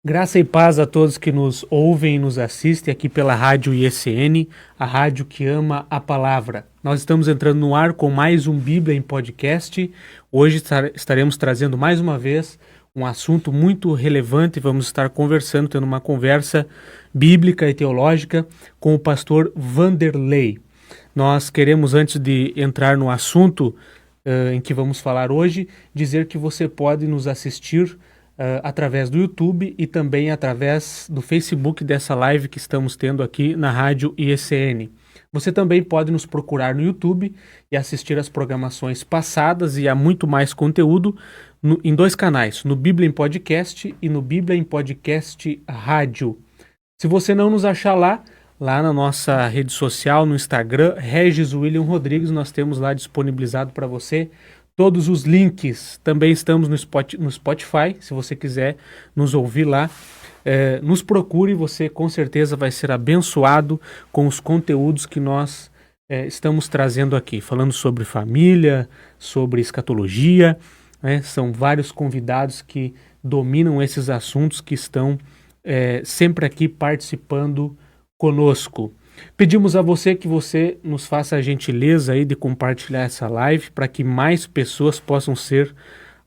Graça e paz a todos que nos ouvem e nos assistem aqui pela Rádio ISN, a rádio que ama a palavra. Nós estamos entrando no ar com mais um Bíblia em Podcast. Hoje estaremos trazendo mais uma vez um assunto muito relevante. Vamos estar conversando, tendo uma conversa bíblica e teológica com o pastor Vanderlei. Nós queremos, antes de entrar no assunto em que vamos falar hoje, dizer que você pode nos assistir através do YouTube e também através do Facebook dessa live que estamos tendo aqui na Rádio ISN. Você também pode nos procurar no YouTube e assistir as programações passadas e há muito mais conteúdo em dois canais, no Bíblia em Podcast e no Bíblia em Podcast Rádio. Se você não nos achar lá na nossa rede social, no Instagram, Regis William Rodrigues, nós temos lá disponibilizado para você todos os links. Também estamos no Spotify, se você quiser nos ouvir lá. Nos procure, você com certeza vai ser abençoado com os conteúdos que nós estamos trazendo aqui. Falando sobre família, sobre escatologia, são vários convidados que dominam esses assuntos que estão sempre aqui participando conosco. Pedimos a você que você nos faça a gentileza aí de compartilhar essa live para que mais pessoas possam ser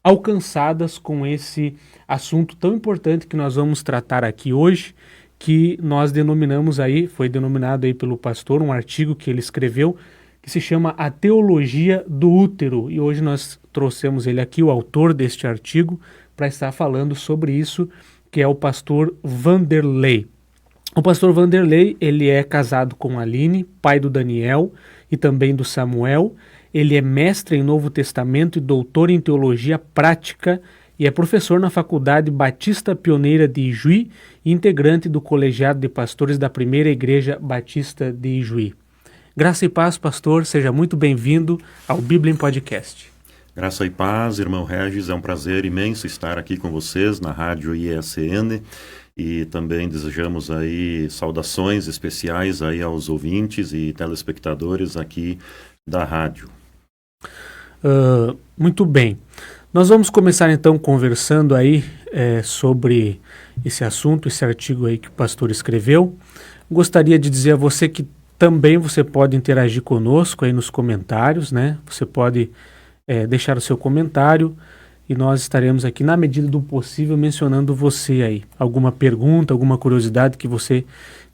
alcançadas com esse assunto tão importante que nós vamos tratar aqui hoje, que nós denominamos aí, foi denominado aí pelo pastor, um artigo que ele escreveu, que se chama A Teologia do Útero. E hoje nós trouxemos ele aqui, o autor deste artigo, para estar falando sobre isso, que é o pastor Vanderlei. O pastor Vanderlei, ele é casado com a Aline, pai do Daniel e também do Samuel. Ele é mestre em Novo Testamento e doutor em Teologia Prática e é professor na Faculdade Batista Pioneira de Ijuí e integrante do Colegiado de Pastores da Primeira Igreja Batista de Ijuí. Graça e paz, pastor, seja muito bem-vindo ao Bíblia em Podcast. Graça e paz, irmão Regis, é um prazer imenso estar aqui com vocês na Rádio ISN. E também desejamos aí saudações especiais aí aos ouvintes e telespectadores aqui da rádio. Muito bem. Nós vamos começar então conversando aí sobre esse assunto, esse artigo aí que o pastor escreveu. Gostaria de dizer a você que também você pode interagir conosco aí nos comentários, né? Você pode deixar o seu comentário. E nós estaremos aqui, na medida do possível, mencionando você aí. Alguma pergunta, alguma curiosidade que você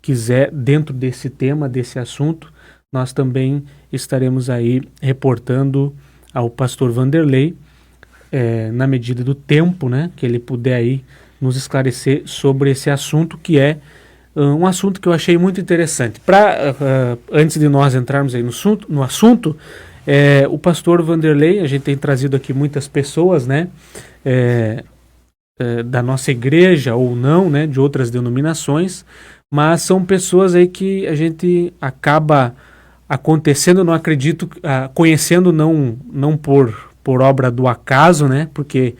quiser dentro desse tema, desse assunto, nós também estaremos aí reportando ao pastor Vanderlei, na medida do tempo, né, que ele puder aí nos esclarecer sobre esse assunto, que é um assunto que eu achei muito interessante. Antes de nós entrarmos aí no assunto, o pastor Vanderlei, a gente tem trazido aqui muitas pessoas, né, da nossa igreja ou não, né, de outras denominações, mas são pessoas aí que a gente acaba acontecendo, não acredito, conhecendo não por obra do acaso, né, porque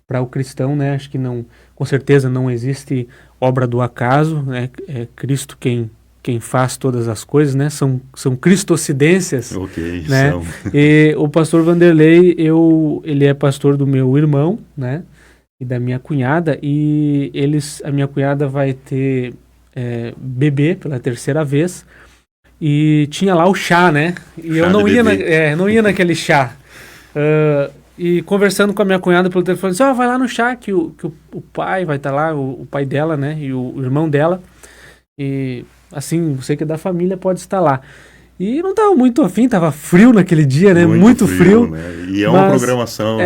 para o cristão, né, acho que não, com certeza não existe obra do acaso, né, é Cristo quem faz todas as coisas, né? São cristocidências, né? São. E o pastor Vanderlei, ele é pastor do meu irmão, né? E da minha cunhada, e a minha cunhada vai ter bebê pela terceira vez, e tinha lá o chá, né? E eu não ia naquele chá. E conversando com a minha cunhada pelo telefone, disse, vai lá no chá, que o pai vai estar lá, o pai dela, né? E o irmão dela, e assim, você que é da família pode estar lá. E não estava muito afim, estava frio naquele dia, né? Muito frio. Né? E é uma programação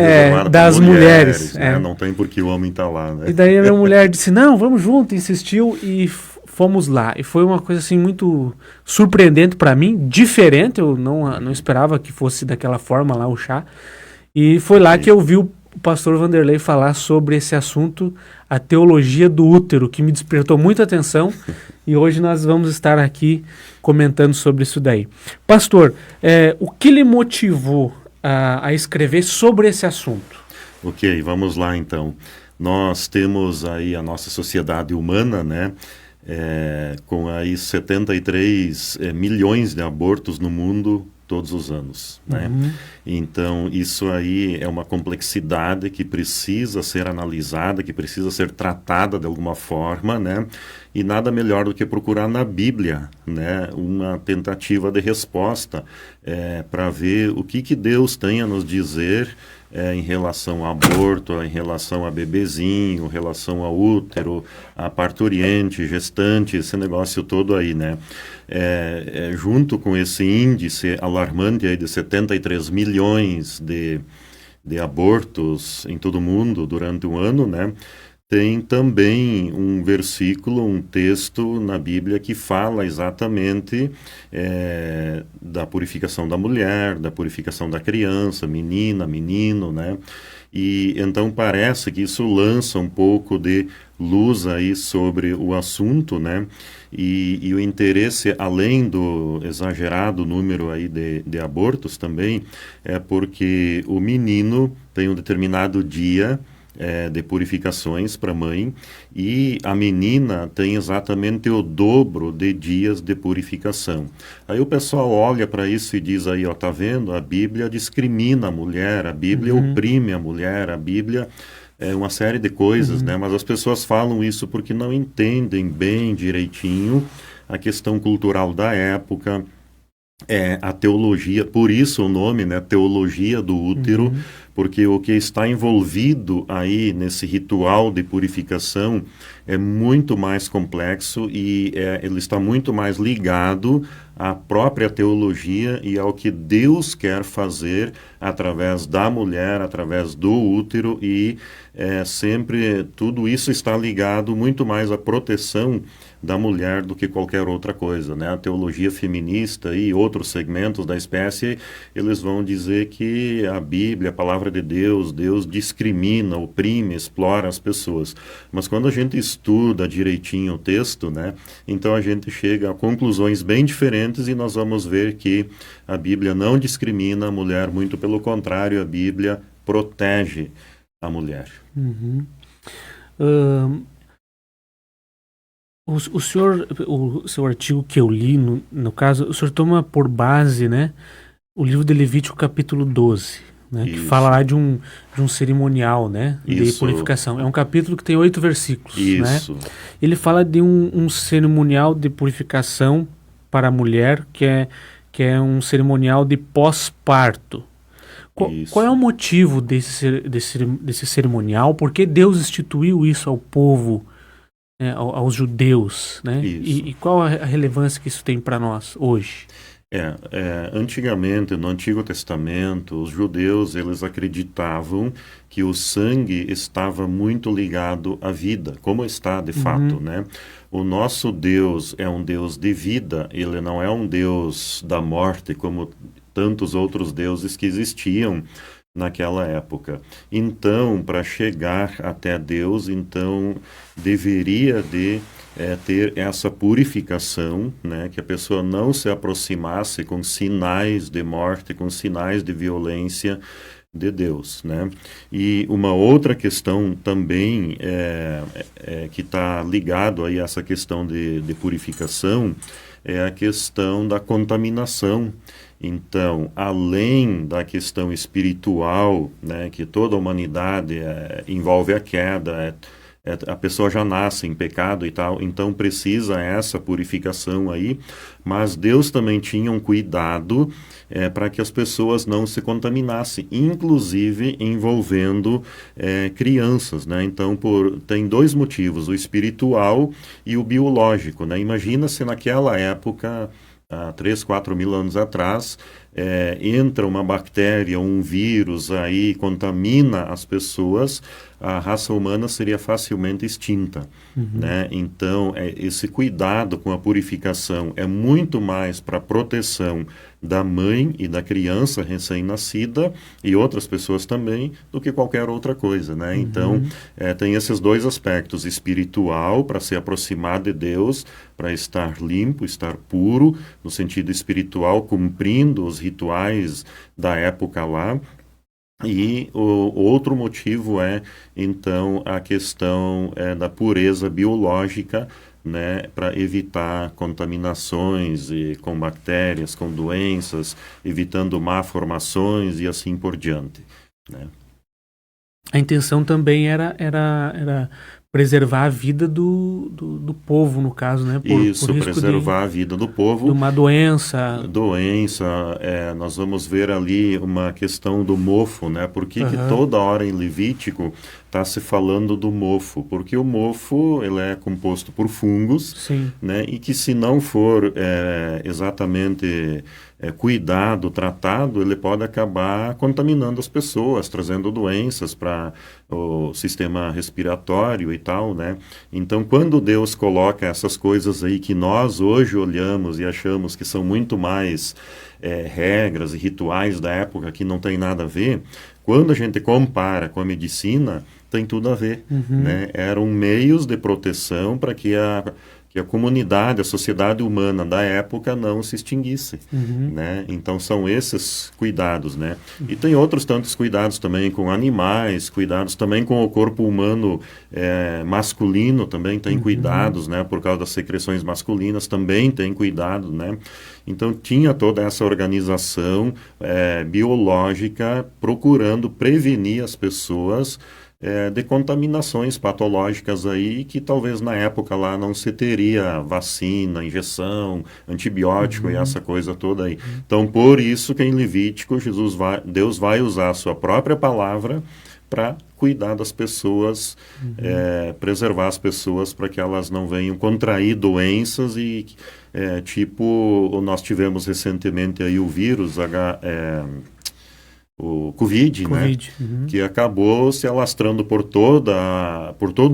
das mulheres. Né? Não tem por que o homem estar lá, né? E daí a minha mulher disse, não, vamos junto, insistiu e fomos lá. E foi uma coisa assim muito surpreendente para mim, diferente, eu não esperava que fosse daquela forma lá o chá. E foi lá que eu vi o pastor Vanderlei falar sobre esse assunto, a teologia do útero, que me despertou muita atenção e hoje nós vamos estar aqui comentando sobre isso daí. Pastor, o que lhe motivou a escrever sobre esse assunto? Ok, vamos lá então. Nós temos aí a nossa sociedade humana, né? Com aí 73 milhões de abortos no mundo todos os anos, né? Então, isso aí é uma complexidade que precisa ser analisada, que precisa ser tratada de alguma forma, né? E nada melhor do que procurar na Bíblia, né, uma tentativa de resposta para ver o que Deus tem a nos dizer em relação ao aborto, em relação a bebezinho, em relação ao útero, a parturiente, gestante, esse negócio todo aí, né? Junto com esse índice alarmante aí de 73 milhões de abortos em todo o mundo durante um ano, né? Tem também um versículo, um texto na Bíblia que fala exatamente da purificação da mulher, da purificação da criança, menina, menino, né? E então parece que isso lança um pouco de luz aí sobre o assunto, né? E o interesse, além do exagerado número aí de abortos também, é porque o menino tem um determinado dia de purificações para a mãe, e a menina tem exatamente o dobro de dias de purificação. Aí o pessoal olha para isso e diz aí, ó, tá vendo? A Bíblia discrimina a mulher, a Bíblia oprime a mulher, a Bíblia é uma série de coisas, né? Mas as pessoas falam isso porque não entendem bem direitinho a questão cultural da época, a teologia, por isso o nome, né, teologia do útero, porque o que está envolvido aí nesse ritual de purificação é muito mais complexo e ele está muito mais ligado à própria teologia e ao que Deus quer fazer através da mulher, através do útero, e sempre tudo isso está ligado muito mais à proteção da mulher do que qualquer outra coisa, né? A teologia feminista e outros segmentos da espécie, eles vão dizer que a Bíblia, a palavra de Deus, Deus discrimina, oprime, explora as pessoas. Mas quando a gente estuda direitinho o texto, né, então a gente chega a conclusões bem diferentes e nós vamos ver que a Bíblia não discrimina a mulher, muito pelo contrário, a Bíblia protege a mulher. O senhor, o seu artigo que eu li, no caso, o senhor toma por base, né, o livro de Levítico capítulo 12, né, que fala lá de um cerimonial, né, de purificação. É um capítulo que tem 8 versículos, Isso. né? Ele fala de um cerimonial de purificação para a mulher, que é um cerimonial de pós-parto. Qual é o motivo desse cerimonial? Por que Deus instituiu isso ao povo, aos judeus, né? E qual a relevância que isso tem para nós hoje? Antigamente, no Antigo Testamento, os judeus, eles acreditavam que o sangue estava muito ligado à vida, como está de fato, né? O nosso Deus é um Deus de vida, ele não é um Deus da morte, como tantos outros deuses que existiam naquela época. Então, para chegar até Deus, então deveria de ter essa purificação, né, que a pessoa não se aproximasse com sinais de morte, com sinais de violência de Deus, né? E uma outra questão também que está ligado aí a essa questão de purificação é a questão da contaminação. Então, além da questão espiritual, né, que toda a humanidade envolve a queda, a pessoa já nasce em pecado e tal, então precisa essa purificação aí, mas Deus também tinha um cuidado para que as pessoas não se contaminassem, inclusive envolvendo crianças, né? Então, tem dois motivos, o espiritual e o biológico, né? Imagina se naquela época, há 3, 4 mil anos atrás, entra uma bactéria, um vírus aí, contamina as pessoas, a raça humana seria facilmente extinta, né? Então, esse cuidado com a purificação é muito mais para a proteção da mãe e da criança recém-nascida e outras pessoas também, do que qualquer outra coisa, né? Então, tem esses dois aspectos, espiritual, para se aproximar de Deus, para estar limpo, estar puro, no sentido espiritual, cumprindo os rituais da época lá. E o outro motivo então, a questão da pureza biológica, né, para evitar contaminações e com bactérias, com doenças, evitando malformações e assim por diante, né? A intenção também era preservar a vida do povo, no caso, né? Por Isso, risco preservar a vida do de povo. uma doença. Doença, nós vamos ver ali uma questão do mofo, né? Por que que toda hora em Levítico está se falando do mofo? Porque o mofo, ele é composto por fungos, Sim. né? E que se não for exatamente cuidado, tratado, ele pode acabar contaminando as pessoas, trazendo doenças para o sistema respiratório e tal, né? Então, quando Deus coloca essas coisas aí que nós hoje olhamos e achamos que são muito mais regras e rituais da época que não tem nada a ver, quando a gente compara com a medicina, tem tudo a ver, né? Eram meios de proteção para que a comunidade, a sociedade humana da época não se extinguisse, né? Então são esses cuidados, né? E tem outros tantos cuidados também com animais, cuidados também com o corpo humano masculino, também tem cuidados, né? Por causa das secreções masculinas também tem cuidado, né? Então tinha toda essa organização biológica procurando prevenir as pessoas de contaminações patológicas aí que talvez na época lá não se teria vacina, injeção, antibiótico e essa coisa toda aí. Então, por isso que em Levítico Deus vai usar a sua própria palavra para cuidar das pessoas, preservar as pessoas para que elas não venham contrair doenças e tipo nós tivemos recentemente aí o vírus o Covid, né? Que acabou se alastrando por todo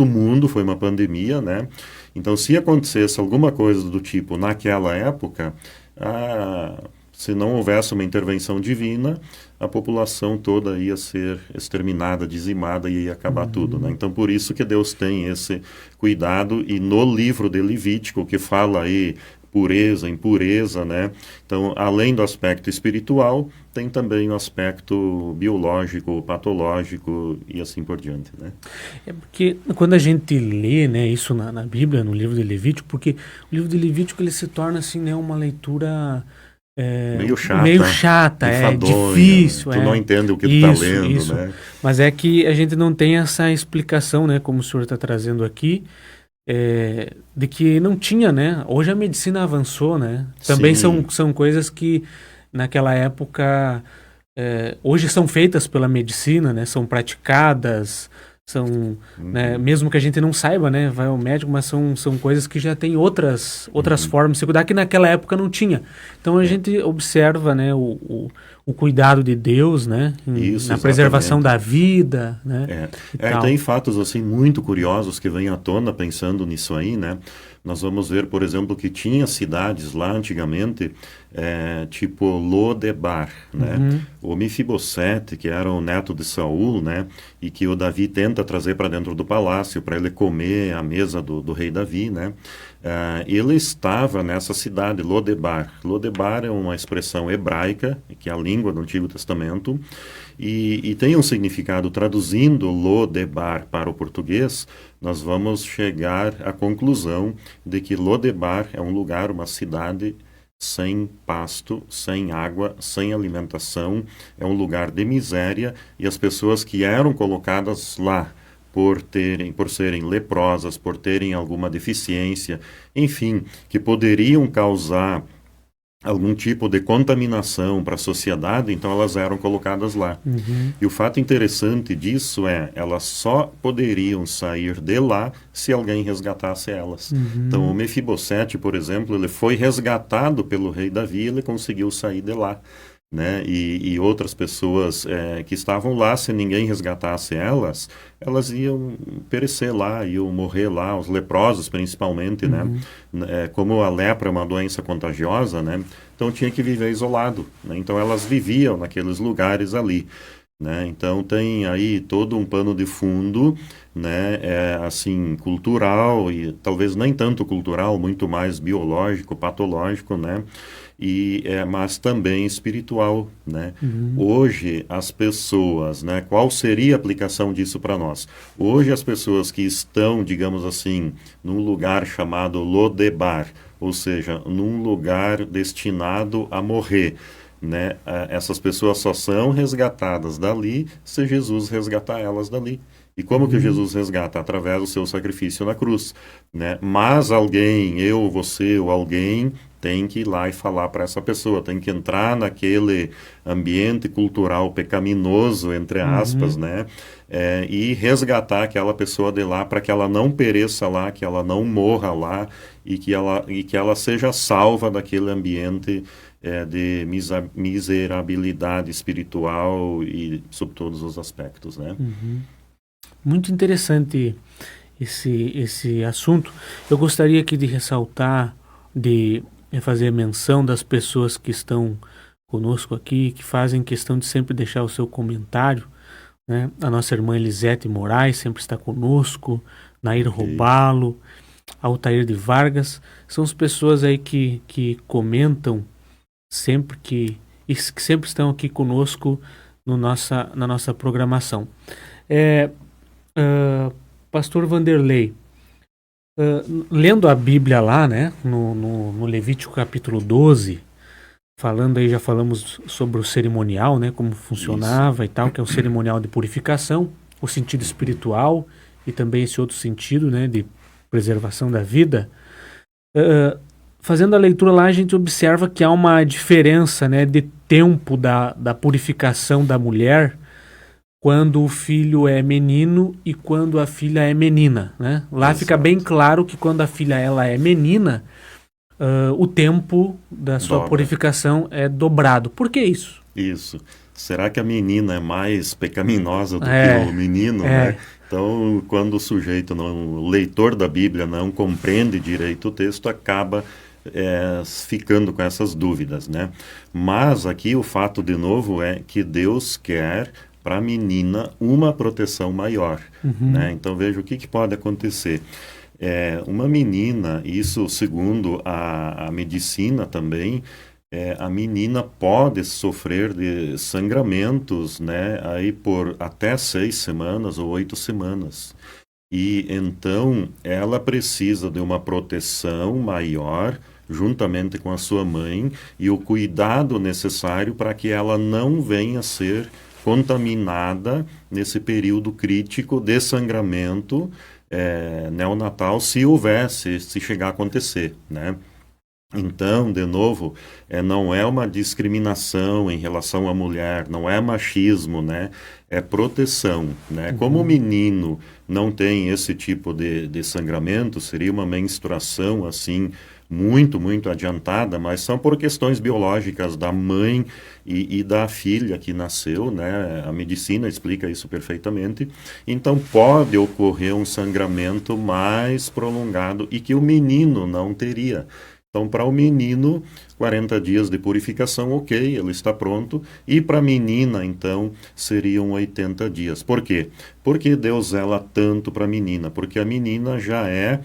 o mundo, foi uma pandemia, né? Então, se acontecesse alguma coisa do tipo naquela época, se não houvesse uma intervenção divina, a população toda ia ser exterminada, dizimada e ia acabar tudo, né? Então, por isso que Deus tem esse cuidado, e no livro de Levítico, que fala aí pureza, impureza, né? Então, além do aspecto espiritual, tem também o aspecto biológico, patológico e assim por diante, né? É porque quando a gente lê, né, isso na Bíblia, no livro de Levítico, porque o livro de Levítico ele se torna assim, né, uma leitura meio chata, difícil. Tu não entende o que tu está lendo, né? Mas é que a gente não tem essa explicação, né, como o senhor está trazendo aqui, de que não tinha, né? Hoje a medicina avançou, né? Também são coisas que naquela época hoje são feitas pela medicina, né? São praticadas, né? Mesmo que a gente não saiba, né? Vai ao médico, mas são coisas que já tem outras formas de se cuidar que naquela época não tinha. Então a gente observa, né? O cuidado de Deus, né? Na preservação da vida, né? Tem fatos assim muito curiosos que vêm à tona pensando nisso aí, né? Nós vamos ver, por exemplo, que tinha cidades lá antigamente, tipo Lodebar, né? O Mefibosete, que era o neto de Saul, né? E que o Davi tenta trazer para dentro do palácio para ele comer à mesa do rei Davi, né? Ele estava nessa cidade, Lodebar. Lodebar é uma expressão hebraica, que é a língua do Antigo Testamento, e tem um significado, traduzindo Lodebar para o português, nós vamos chegar à conclusão de que Lodebar é um lugar, uma cidade sem pasto, sem água, sem alimentação, é um lugar de miséria, e as pessoas que eram colocadas lá por serem leprosas, por terem alguma deficiência, enfim, que poderiam causar algum tipo de contaminação para a sociedade, então elas eram colocadas lá. E o fato interessante disso elas só poderiam sair de lá se alguém resgatasse elas. Então o Mefibosete, por exemplo, ele foi resgatado pelo rei Davi, ele conseguiu sair de lá, né? E outras pessoas que estavam lá, se ninguém resgatasse elas iam perecer lá, iam morrer lá, os leprosos principalmente, né? Como a lepra é uma doença contagiosa, né? Então tinha que viver isolado, né? Então elas viviam naqueles lugares ali, né? Então tem aí todo um pano de fundo, né? Assim, cultural, e talvez nem tanto cultural, muito mais biológico, patológico, né? mas também espiritual, né? Hoje as pessoas, né? Qual seria a aplicação disso para nós? Hoje as pessoas que estão, digamos assim, num lugar chamado Lodebar, ou seja, num lugar destinado a morrer, né? Essas pessoas só são resgatadas dali se Jesus resgatar elas dali. E como que Jesus resgata? Através do seu sacrifício na cruz, né? Mas alguém, eu, você ou alguém, tem que ir lá e falar para essa pessoa, tem que entrar naquele ambiente cultural pecaminoso, entre aspas, né? E resgatar aquela pessoa de lá para que ela não pereça lá, que ela não morra lá e que ela seja salva daquele ambiente de miserabilidade espiritual e sob todos os aspectos, né? Muito interessante esse assunto. Eu gostaria aqui de ressaltar, de fazer menção das pessoas que estão conosco aqui, que fazem questão de sempre deixar o seu comentário, né? A nossa irmã Elisete Moraes sempre está conosco, Nair Robalo, Altair de Vargas, são as pessoas aí que comentam sempre que sempre estão aqui conosco na nossa programação. Pastor Vanderlei, lendo a Bíblia lá, né, no Levítico capítulo 12, falando aí, já falamos sobre o cerimonial, né, como funcionava e tal, que é o cerimonial de purificação, o sentido espiritual e também esse outro sentido, né, de preservação da vida. Fazendo a leitura lá, a gente observa que há uma diferença, né, de tempo da purificação da mulher quando o filho é menino e quando a filha é menina, né? Lá fica bem claro que quando a filha ela é menina, o tempo da sua purificação é dobrado. Por que isso? Isso. Será que a menina é mais pecaminosa do que o menino, né? Então, quando o sujeito, o leitor da Bíblia, não compreende direito o texto, acaba ficando com essas dúvidas, né? Mas aqui o fato, de novo, é que Deus quer para a menina uma proteção maior, né? Então, veja o que pode acontecer. Uma menina, isso segundo a medicina também, a menina pode sofrer de sangramentos, né, aí por até 6 semanas ou 8 semanas. E então ela precisa de uma proteção maior, juntamente com a sua mãe, e o cuidado necessário para que ela não venha a ser contaminada nesse período crítico de sangramento neonatal, se chegar a acontecer, né? Então, de novo, não é uma discriminação em relação à mulher, não é machismo, né? É proteção, né? Como o menino não tem esse tipo de sangramento, seria uma menstruação, assim, muito, muito adiantada, mas são por questões biológicas da mãe e da filha que nasceu, né? A medicina explica isso perfeitamente. Então, pode ocorrer um sangramento mais prolongado e que o menino não teria. Então, para o menino, 40 dias de purificação, ok, ele está pronto. E para a menina, então, seriam 80 dias. Por quê? Porque Deus zela tanto para a menina? Porque a menina já é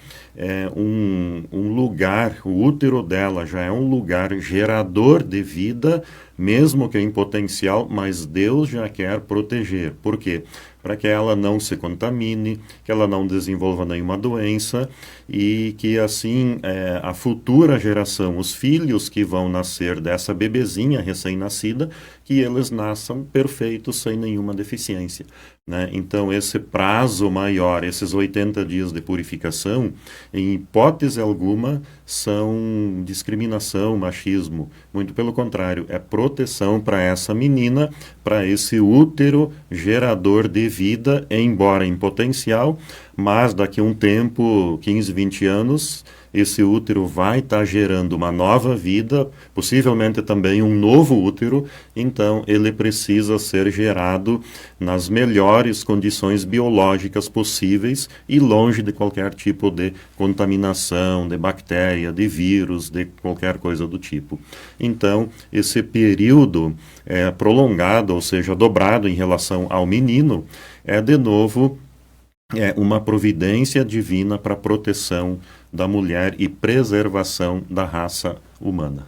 um lugar, o útero dela já é um lugar gerador de vida, mesmo que em potencial, mas Deus já quer proteger. Por quê? Para que ela não se contamine, que ela não desenvolva nenhuma doença e que assim a futura geração, os filhos que vão nascer dessa bebezinha recém-nascida, que eles nasçam perfeitos, sem nenhuma deficiência, né? Então esse prazo maior, esses 80 dias de purificação, em hipótese alguma, são discriminação, machismo. Muito pelo contrário, é proteção para essa menina, para esse útero gerador de vida, embora em potencial, mas daqui a um tempo, 15, 20 anos, esse útero vai estar gerando uma nova vida, possivelmente também um novo útero, então ele precisa ser gerado nas melhores condições biológicas possíveis e longe de qualquer tipo de contaminação, de bactéria, de vírus, de qualquer coisa do tipo. Então, esse período prolongado, ou seja, dobrado em relação ao menino, de novo, uma providência divina para a proteção da mulher e preservação da raça humana.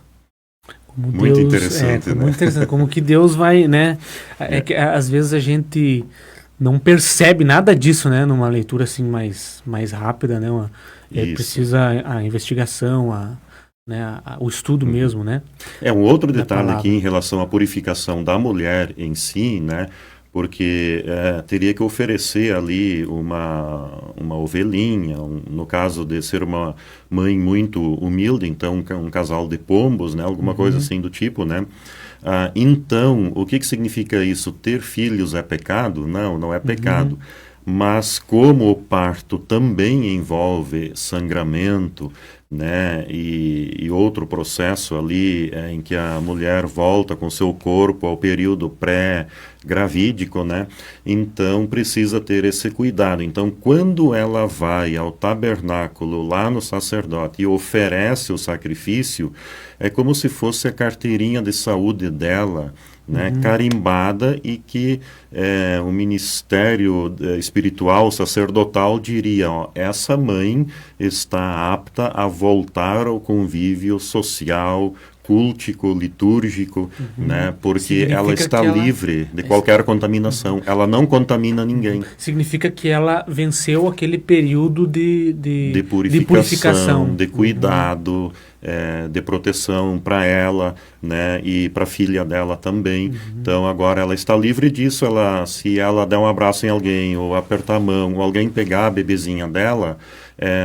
Como Muito Deus, interessante, né? muito interessante, como que Deus vai, né? É que às vezes a gente não percebe nada disso, né? Numa leitura assim mais rápida, né? Isso. Precisa a investigação, né? O estudo Uhum. mesmo, né? Um outro Da detalhe aqui palavra. em relação à purificação da mulher em si, né? Porque teria que oferecer ali uma ovelhinha, no caso de ser uma mãe muito humilde, então um casal de pombos, né? Alguma coisa Uhum, assim do tipo, né? Então, o que significa isso? Ter filhos é pecado? Não, não é uhum, pecado. Mas como o parto também envolve sangramento, né, e outro processo ali em que a mulher volta com seu corpo ao período pré-gravídico, né, então precisa ter esse cuidado. Então, quando ela vai ao tabernáculo lá no sacerdote e oferece o sacrifício, é como se fosse a carteirinha de saúde dela, né, uhum. carimbada, e que o ministério espiritual, sacerdotal diria, ó, essa mãe está apta a voltar ao convívio social, cultico, litúrgico, Uhum. né, porque ela Significa está que ela. livre de qualquer contaminação, ela não contamina Uhum. ninguém. Significa que ela venceu aquele período De de purificação, purificação. de Uhum. cuidado, de proteção para ela, né, e para a filha dela também. Uhum. Então agora ela está livre disso. Se ela der um abraço em alguém ou apertar a mão, ou alguém pegar a bebezinha dela,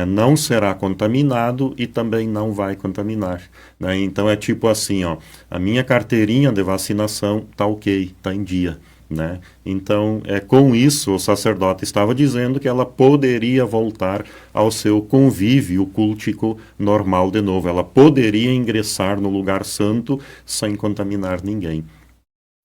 não será contaminado e também não vai contaminar, né? Então é tipo assim, ó, a minha carteirinha de vacinação tá ok, tá em dia. Né? Então, com isso, o sacerdote estava dizendo que ela poderia voltar ao seu convívio cultico normal de novo. Ela poderia ingressar no lugar santo sem contaminar ninguém.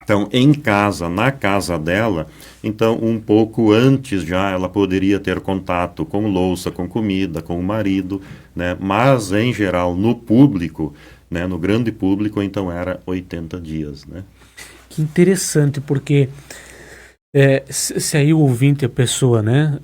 Então, em casa, na casa dela, então um pouco antes já ela poderia ter contato com louça, com comida, com o marido, né? Mas em geral no público, né? No grande público, então era 80 dias, né? Que interessante, porque se aí o ouvinte, a pessoa, né,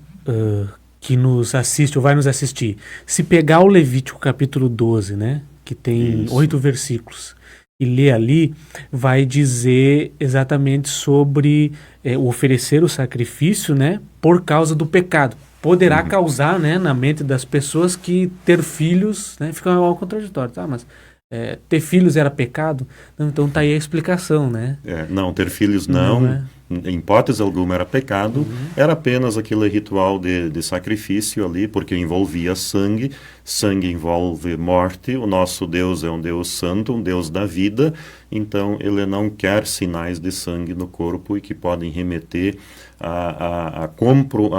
que nos assiste ou vai nos assistir, se pegar o Levítico capítulo 12, né, que tem Isso. 8 versículos, e ler ali, vai dizer exatamente sobre o oferecer o sacrifício, né, por causa do pecado. Poderá Uhum. causar, né, na mente das pessoas que ter filhos, né, fica algo contraditório, tá? Mas ter filhos era pecado? Não, então tá aí a explicação, né? Não, ter filhos Não não, é? em hipótese alguma era pecado, Uhum. era apenas aquele ritual de sacrifício ali, porque envolvia sangue, sangue envolve morte, o nosso Deus é um Deus santo, um Deus da vida, então ele não quer sinais de sangue no corpo e que podem remeter a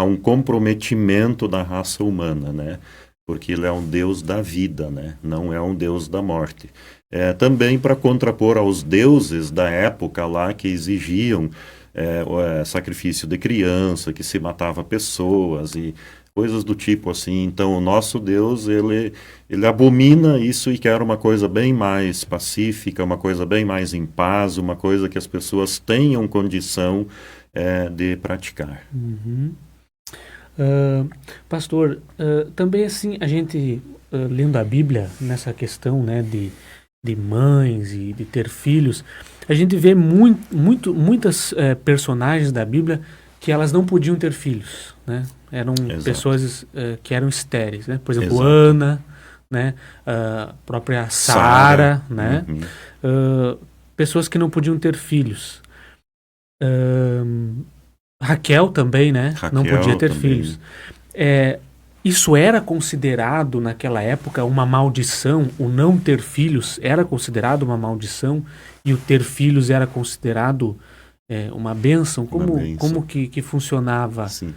um comprometimento da raça humana, né? Porque ele é um Deus da vida, né? Não é um Deus da morte. Também para contrapor aos deuses da época lá que exigiam sacrifício de criança, que se matava pessoas e coisas do tipo assim. Então, o nosso Deus, ele abomina isso e quer uma coisa bem mais pacífica, uma coisa bem mais em paz, uma coisa que as pessoas tenham condição de praticar. Uhum. Pastor, também assim, a gente lendo a Bíblia nessa questão, né, de mães e de ter filhos, a gente vê muitas personagens da Bíblia que elas não podiam ter filhos, né? Eram Exato, pessoas que eram estéreis, né? Por exemplo, exato. Ana, né? A própria Sara, Sara, né? uhum. Pessoas que não podiam ter filhos. Raquel também, né? Não podia Raquel ter filhos. também. É, isso era considerado naquela época uma maldição? O não ter filhos era considerado uma maldição e o ter filhos era considerado uma bênção? Uma Como bênção. que funcionava? Sim.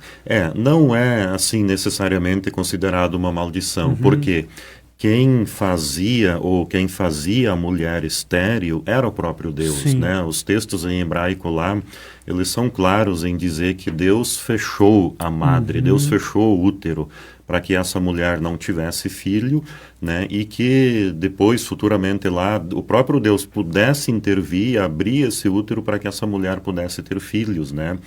Não é assim necessariamente considerado uma maldição, Uhum, porque quem fazia ou quem fazia a mulher estéril era o próprio Deus, sim. né? Os textos em hebraico lá, eles são claros em dizer que Deus fechou a madre, Deus Uhum, fechou o útero para que essa mulher não tivesse filho, né? E que depois, futuramente lá, o próprio Deus pudesse intervir, abrir esse útero para que essa mulher pudesse ter filhos, né?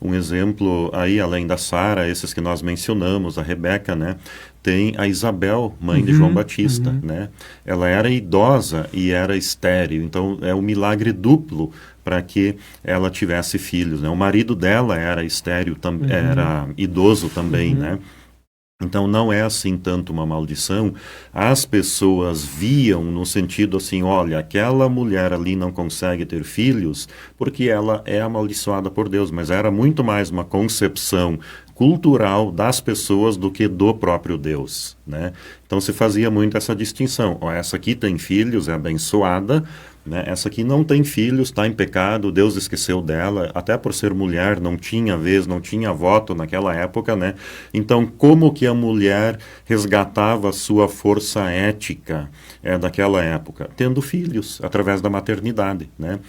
Um exemplo aí, além da Sara, esses que nós mencionamos, a Rebeca, né? Tem a Isabel, mãe de João Batista, né? Ela era idosa e era estéril, então é um milagre duplo para que ela tivesse filhos, né? O marido dela era estéril, era idoso também, né? Então não é assim tanto uma maldição. As pessoas viam no sentido assim, olha, aquela mulher ali não consegue ter filhos porque ela é amaldiçoada por Deus, mas era muito mais uma concepção cultural das pessoas do que do próprio Deus, né? Então se fazia muito essa distinção. Ó, essa aqui tem filhos, é abençoada, né? Essa aqui não tem filhos, está em pecado, Deus esqueceu dela, até por ser mulher, não tinha vez, não tinha voto naquela época, né? Então, como que a mulher resgatava a sua força ética daquela época? Tendo filhos, através da maternidade, né?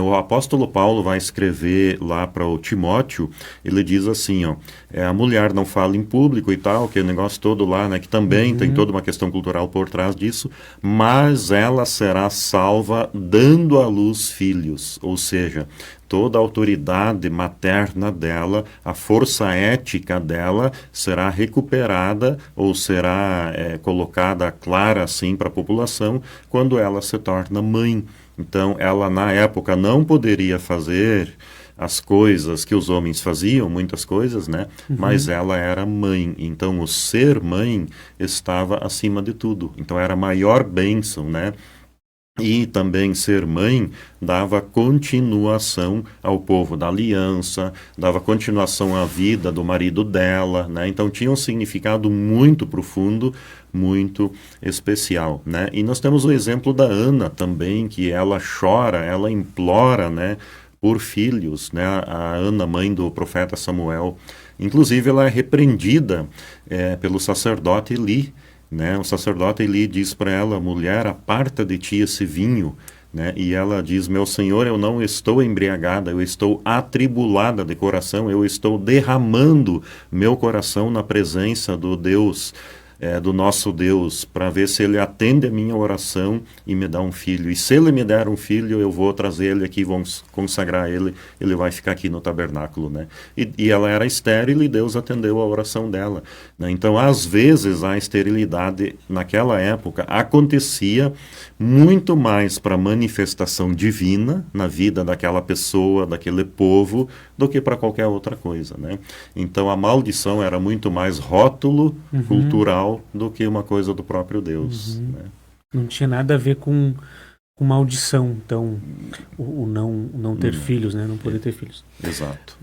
O apóstolo Paulo vai escrever lá para o Timóteo, ele diz assim, ó, a mulher não fala em público e tal, que é o negócio todo lá, né? Que também tem toda uma questão cultural por trás disso, mas ela será salva dando à luz filhos, ou seja, toda a autoridade materna dela, a força ética dela será recuperada ou será colocada clara assim para a população quando ela se torna mãe. Então, ela na época não poderia fazer as coisas que os homens faziam, muitas coisas, né? Mas ela era mãe. Então, o ser mãe estava acima de tudo. Então, era a maior bênção, né? E também ser mãe dava continuação ao povo da aliança, dava continuação à vida do marido dela, né? Então tinha um significado muito profundo, muito especial, né? E nós temos o exemplo da Ana também, que ela chora, ela implora, né, por filhos, né? A Ana, mãe do profeta Samuel. Inclusive ela é repreendida pelo sacerdote Eli, né? O sacerdote Eli diz para ela, mulher, aparta de ti esse vinho, né? E ela diz, meu senhor, eu não estou embriagada, eu estou atribulada de coração, eu estou derramando meu coração na presença do Deus, do nosso Deus, para ver se ele atende a minha oração e me dá um filho. E se ele me der um filho, eu vou trazer ele aqui, vamos consagrar ele, ele vai ficar aqui no tabernáculo, né? E ela era estéril e Deus atendeu a oração dela, né? Então, às vezes, a esterilidade naquela época acontecia muito mais para manifestação divina na vida daquela pessoa, daquele povo, do que para qualquer outra coisa, né? Então, a maldição era muito mais rótulo cultural do que uma coisa do próprio Deus, né? Não tinha nada a ver com maldição, então, o não ter filhos, né? Não poder ter filhos. Exato.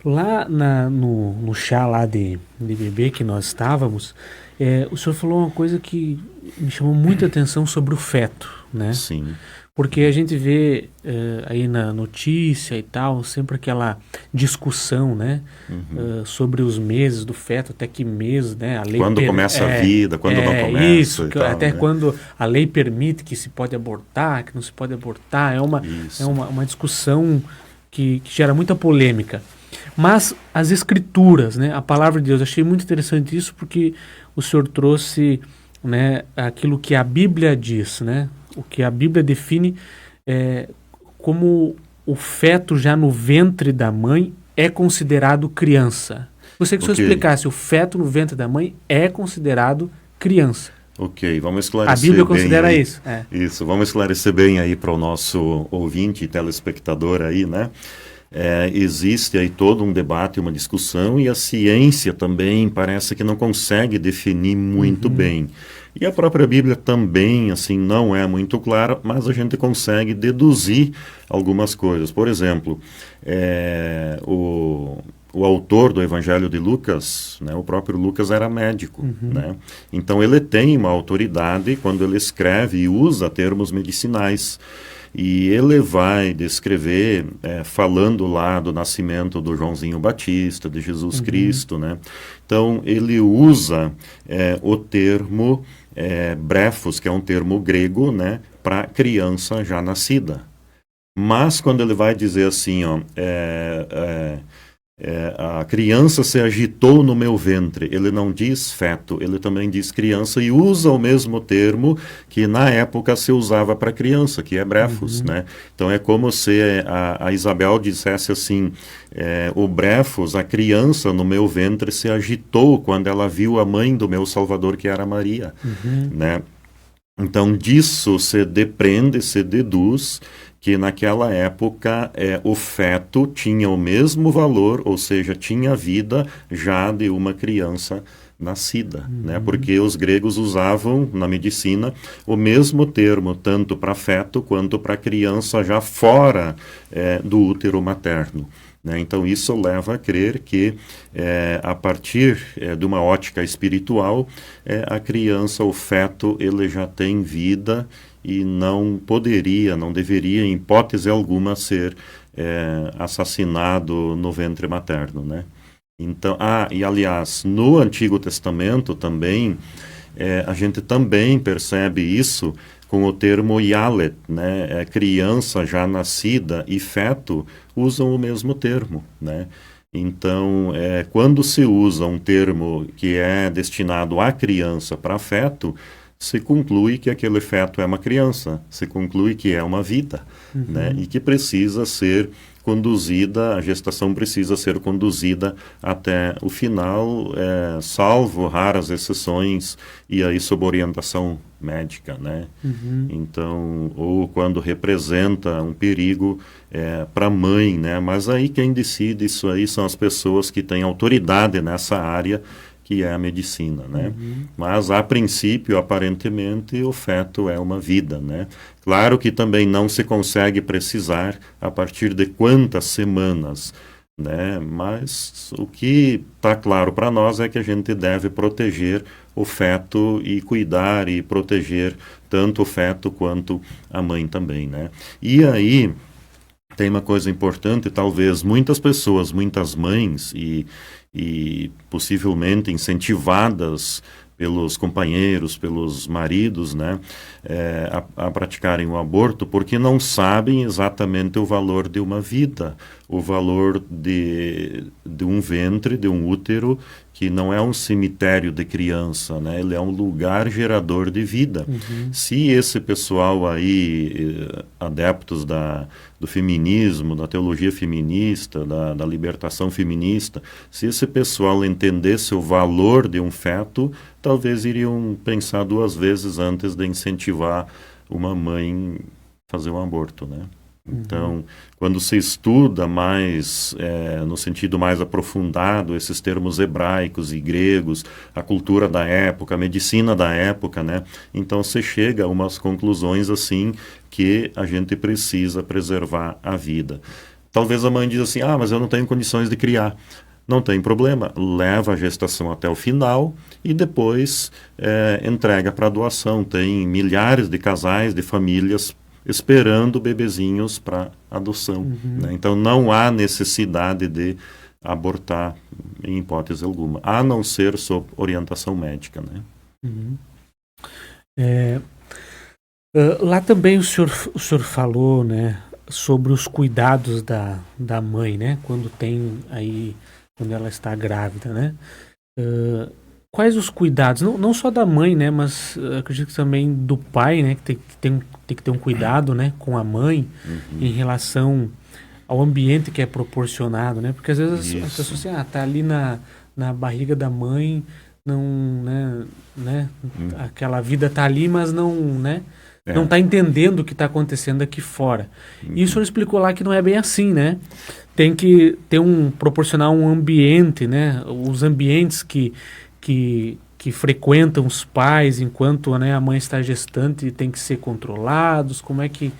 Lá no chá lá de bebê que nós estávamos, o senhor falou uma coisa que me chamou muita atenção sobre o feto, né? Sim. Porque a gente vê aí na notícia e tal, sempre aquela discussão, né? Sobre os meses do feto, até que mês, né? A lei quando começa a vida, quando não começa. Isso, tal, até né? quando a lei permite que se pode abortar, que não se pode abortar. É uma discussão que gera muita polêmica. Mas as escrituras, né? A palavra de Deus, achei muito interessante isso porque o senhor trouxe, né, aquilo que a Bíblia diz, né? O que a Bíblia define como o feto já no ventre da mãe é considerado criança. Gostaria que o senhor explicasse, o feto no ventre da mãe é considerado criança. Ok, vamos esclarecer a Bíblia bem considera aí. isso. Isso, vamos esclarecer bem aí para o nosso ouvinte e telespectador aí, né? Existe aí todo um debate, uma discussão, e a ciência também parece que não consegue definir muito bem. E a própria Bíblia também, assim, não é muito clara, mas a gente consegue deduzir algumas coisas. Por exemplo, o autor do Evangelho de Lucas, né, o próprio Lucas era médico, né? Então ele tem uma autoridade quando ele escreve e usa termos medicinais. E ele vai descrever, falando lá do nascimento do Joãozinho Batista, de Jesus Cristo, né? Então, ele usa o termo brefos, que é um termo grego, né, para criança já nascida. Mas, quando ele vai dizer assim, ó, a criança se agitou no meu ventre. Ele não diz feto, ele também diz criança e usa o mesmo termo que na época se usava para criança, que é brefos, né? Então é como se a Isabel dissesse assim, o brefos, a criança no meu ventre se agitou quando ela viu a mãe do meu Salvador, que era Maria, né? Então disso se depreende, se deduz que naquela época o feto tinha o mesmo valor, ou seja, tinha a vida já de uma criança nascida, né? Porque os gregos usavam na medicina o mesmo termo, tanto para feto quanto para criança já fora do útero materno. Né? Então isso leva a crer que a partir de uma ótica espiritual, a criança, o feto, ele já tem vida e não poderia, não deveria, em hipótese alguma, ser assassinado no ventre materno, né? Então, e aliás, no Antigo Testamento também, a gente também percebe isso com o termo Yalet, né? Criança já nascida e feto usam o mesmo termo, né? Então, quando se usa um termo que é destinado à criança para feto, se conclui que aquele feto é uma criança, se conclui que é uma vida, né? E que precisa ser conduzida, a gestação precisa ser conduzida até o final, salvo raras exceções, e aí sob orientação médica, né? Então, ou quando representa um perigo para a mãe, né? Mas aí quem decide isso aí são as pessoas que têm autoridade nessa área, que é a medicina, né? Mas, a princípio, aparentemente, o feto é uma vida, né? Claro que também não se consegue precisar a partir de quantas semanas, né? Mas o que está claro para nós é que a gente deve proteger o feto e cuidar e proteger tanto o feto quanto a mãe também, né? E aí tem uma coisa importante, talvez muitas pessoas, muitas mães e possivelmente incentivadas pelos companheiros, pelos maridos, né, a praticarem o aborto, porque não sabem exatamente o valor de uma vida, o valor de um ventre, de um útero, que não é um cemitério de criança, né, ele é um lugar gerador de vida. Se esse pessoal aí, adeptos do feminismo, da teologia feminista, da libertação feminista, se esse pessoal entendesse o valor de um feto, talvez iriam pensar duas vezes antes de incentivar uma mãe a fazer um aborto, né? Então, quando se estuda mais, no sentido mais aprofundado, esses termos hebraicos e gregos, a cultura da época, a medicina da época, né? Então se chega a umas conclusões assim, que a gente precisa preservar a vida. Talvez a mãe diz assim, mas eu não tenho condições de criar. Não tem problema, leva a gestação até o final e depois entrega para doação. Tem milhares de casais, de famílias esperando bebezinhos para adoção. Né? Então não há necessidade de abortar em hipótese alguma, a não ser sob orientação médica. Né? Lá também o senhor falou, né, sobre os cuidados da mãe, né, quando ela está grávida, né? Quais os cuidados, não só da mãe, né, mas acredito que também do pai, né, que tem que ter um cuidado, né, com a mãe em relação ao ambiente que é proporcionado, né? Porque às vezes as pessoas assim, tá ali na barriga da mãe, não, né, aquela vida tá ali, mas não, né? Não está entendendo o que está acontecendo aqui fora. E o senhor explicou lá que não é bem assim, né? Tem que proporcionar um ambiente, né? Os ambientes que frequentam os pais enquanto, né, a mãe está gestante tem que ser controlados. Como é que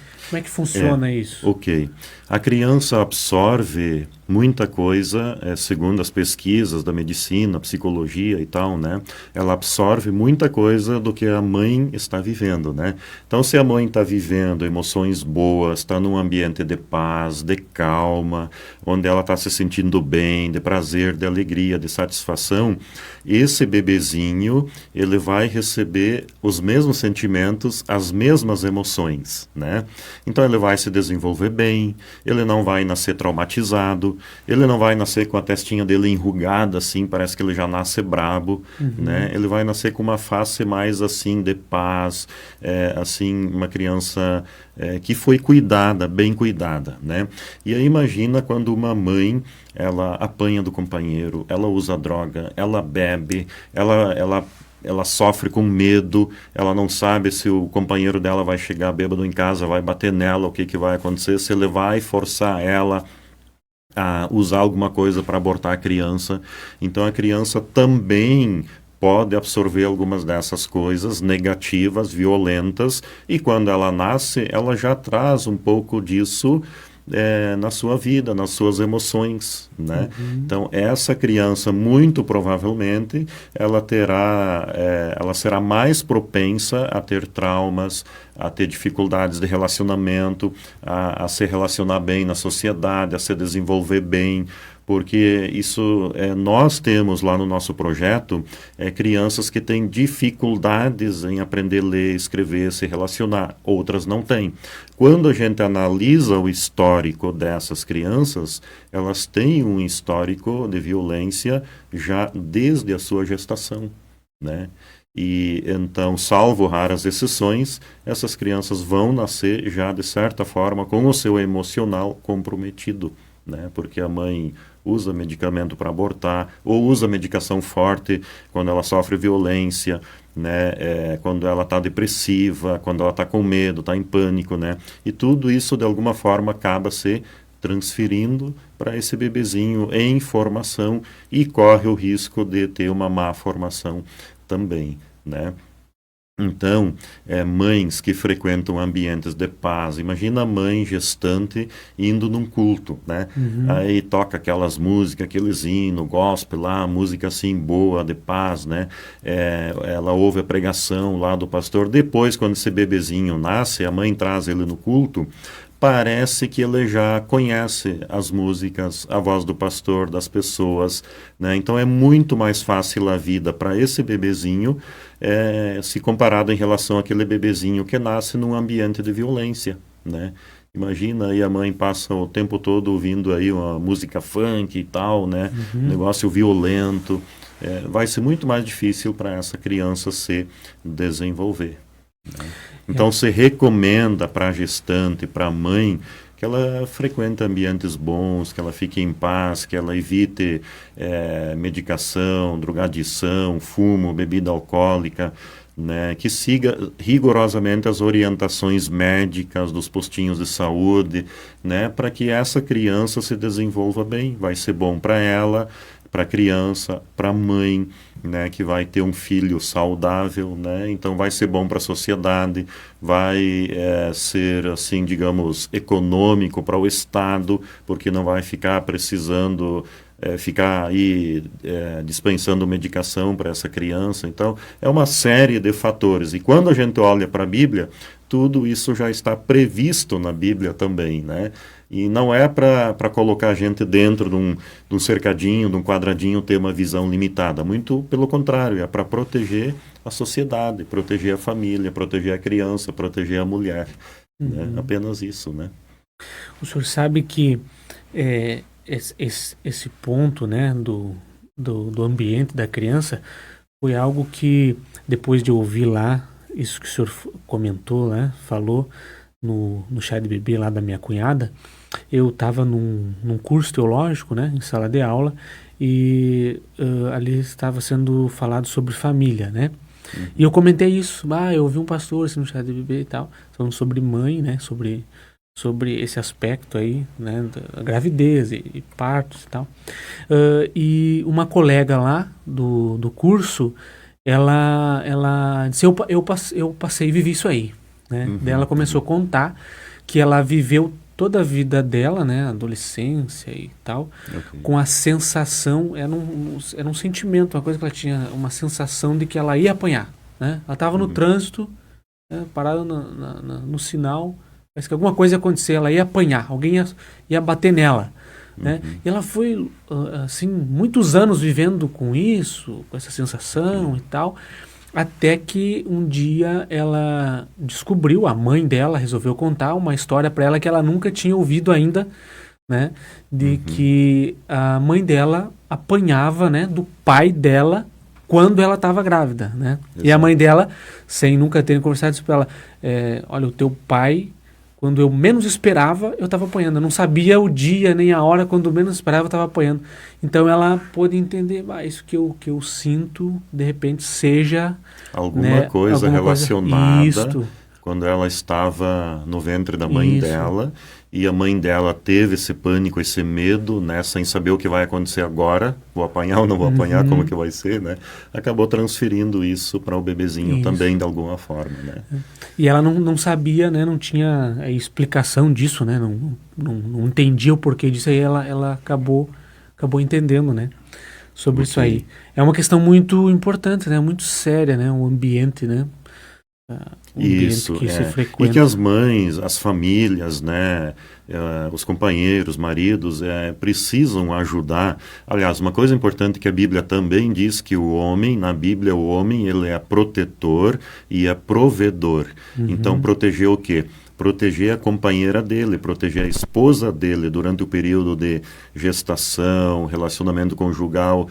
funciona isso? Ok. A criança absorve muita coisa, segundo as pesquisas da medicina, psicologia e tal, né? Ela absorve muita coisa do que a mãe está vivendo, né? Então, se a mãe está vivendo emoções boas, está num ambiente de paz, de calma, onde ela está se sentindo bem, de prazer, de alegria, de satisfação, esse bebezinho, ele vai receber os mesmos sentimentos, as mesmas emoções, né? Então ele vai se desenvolver bem, ele não vai nascer traumatizado, ele não vai nascer com a testinha dele enrugada, assim, parece que ele já nasce brabo, né? Ele vai nascer com uma face mais, assim, de paz, assim, uma criança que foi cuidada, bem cuidada, né? E aí imagina quando uma mãe, ela apanha do companheiro, ela usa droga, ela bebe, ela sofre com medo, ela não sabe se o companheiro dela vai chegar bêbado em casa, vai bater nela, o que, que vai acontecer, se ele vai forçar ela a usar alguma coisa para abortar a criança. Então a criança também pode absorver algumas dessas coisas negativas, violentas, e quando ela nasce, ela já traz um pouco disso na sua vida, nas suas emoções, né? Então, essa criança, muito provavelmente, ela será mais propensa a ter traumas, a ter dificuldades de relacionamento, a se relacionar bem na sociedade, a se desenvolver bem, porque isso nós temos lá no nosso projeto crianças que têm dificuldades em aprender a ler, escrever, se relacionar, outras não têm. Quando a gente analisa o histórico dessas crianças, elas têm um histórico de violência já desde a sua gestação, né? E então, salvo raras exceções, essas crianças vão nascer já de certa forma com o seu emocional comprometido, né? Porque a mãe usa medicamento para abortar, ou usa medicação forte quando ela sofre violência, né? Quando ela está depressiva, quando ela está com medo, está em pânico, né? E tudo isso, de alguma forma, acaba se transferindo para esse bebezinho em formação e corre o risco de ter uma má formação também, né? Então, mães que frequentam ambientes de paz, imagina a mãe gestante indo num culto, né? Aí toca aquelas músicas, aqueles hinos, gospel lá, música assim boa, de paz, né? Ela ouve a pregação lá do pastor. Depois, quando esse bebezinho nasce, a mãe traz ele no culto, parece que ele já conhece as músicas, a voz do pastor, das pessoas, né? Então é muito mais fácil a vida para esse bebezinho se comparado em relação àquele bebezinho que nasce num ambiente de violência, né? Imagina aí a mãe passa o tempo todo ouvindo aí uma música funk e tal, né? Negócio violento. Vai ser muito mais difícil para essa criança se desenvolver, né? Então, se recomenda para a gestante, para a mãe, que ela frequente ambientes bons, que ela fique em paz, que ela evite medicação, drogadição, fumo, bebida alcoólica, né? Que siga rigorosamente as orientações médicas dos postinhos de saúde, né? Para que essa criança se desenvolva bem. Vai ser bom para ela, para a criança, para a mãe, né, que vai ter um filho saudável, né? Então vai ser bom para a sociedade, vai ser, assim, digamos, econômico para o Estado, porque não vai ficar precisando ficar aí dispensando medicação para essa criança. Então é uma série de fatores. E quando a gente olha para a Bíblia, tudo isso já está previsto na Bíblia também, né? E não é para colocar a gente dentro de um cercadinho, de um quadradinho, ter uma visão limitada. Muito pelo contrário, é para proteger a sociedade, proteger a família, proteger a criança, proteger a mulher. Né? Apenas isso, né? O senhor sabe que esse ponto, né, do ambiente da criança foi algo que, depois de ouvir lá, isso que o senhor comentou, né, falou no chá de bebê lá da minha cunhada, eu estava num curso teológico, né, em sala de aula, e ali estava sendo falado sobre família, né? E eu comentei isso, eu ouvi um pastor assim, no chá de bebê e tal, falando sobre mãe, né, sobre esse aspecto aí, né, da gravidez e partos e tal. E uma colega lá do curso, ela disse, eu passei e vivi isso aí, né? Daí ela começou a contar que ela viveu toda a vida dela, né, adolescência e tal, com a sensação, era um sentimento, uma coisa que ela tinha, uma sensação de que ela ia apanhar, né? Ela estava no trânsito, né, parada no sinal, parece que alguma coisa ia acontecer, ela ia apanhar, alguém ia bater nela, né? E ela foi, assim, muitos anos vivendo com isso, com essa sensação e tal, Até que um dia ela descobriu, a mãe dela resolveu contar uma história para ela que ela nunca tinha ouvido ainda, né? De que a mãe dela apanhava, né, do pai dela quando ela estava grávida, né? E a mãe dela, sem nunca ter conversado, disse para ela, olha, o teu pai, quando eu menos esperava, eu estava apanhando. Eu não sabia o dia nem a hora, quando menos esperava, eu estava apanhando. Então ela pôde entender, isso que eu sinto, de repente, seja... Alguma coisa alguma relacionada Isto. quando ela estava no ventre da mãe dela, e a mãe dela teve esse pânico, esse medo, né, sem saber o que vai acontecer agora, vou apanhar ou não vou apanhar, como que vai ser, né? Acabou transferindo isso para o bebezinho também, de alguma forma, né? E ela não sabia, né, não tinha explicação disso, né, não entendia o porquê disso, aí ela acabou entendendo, né, sobre isso aí. É uma questão muito importante, né, muito séria, né, o ambiente, né, o ambiente que se frequenta. E que as mães, as famílias, né, os companheiros, maridos, precisam ajudar. Aliás, uma coisa importante que a Bíblia também diz que o homem, na Bíblia, o homem, ele é protetor e é provedor. Então, proteger o quê? Proteger a companheira dele, proteger a esposa dele durante o período de gestação, relacionamento conjugal.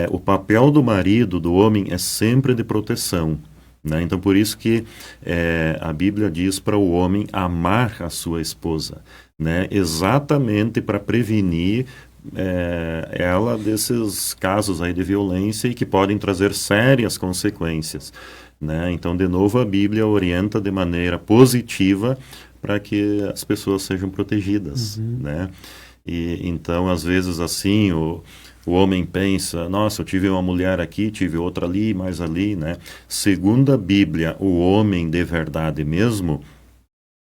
O papel do marido, do homem, é sempre de proteção. Né? Então, por isso que a Bíblia diz para o homem amar a sua esposa, né? Exatamente para prevenir ela desses casos aí de violência e que podem trazer sérias consequências. Né? Então, de novo, a Bíblia orienta de maneira positiva para que as pessoas sejam protegidas. Né? E, então, às vezes, assim, o homem pensa, nossa, eu tive uma mulher aqui, tive outra ali, mais ali, né? Segundo a Bíblia, o homem de verdade mesmo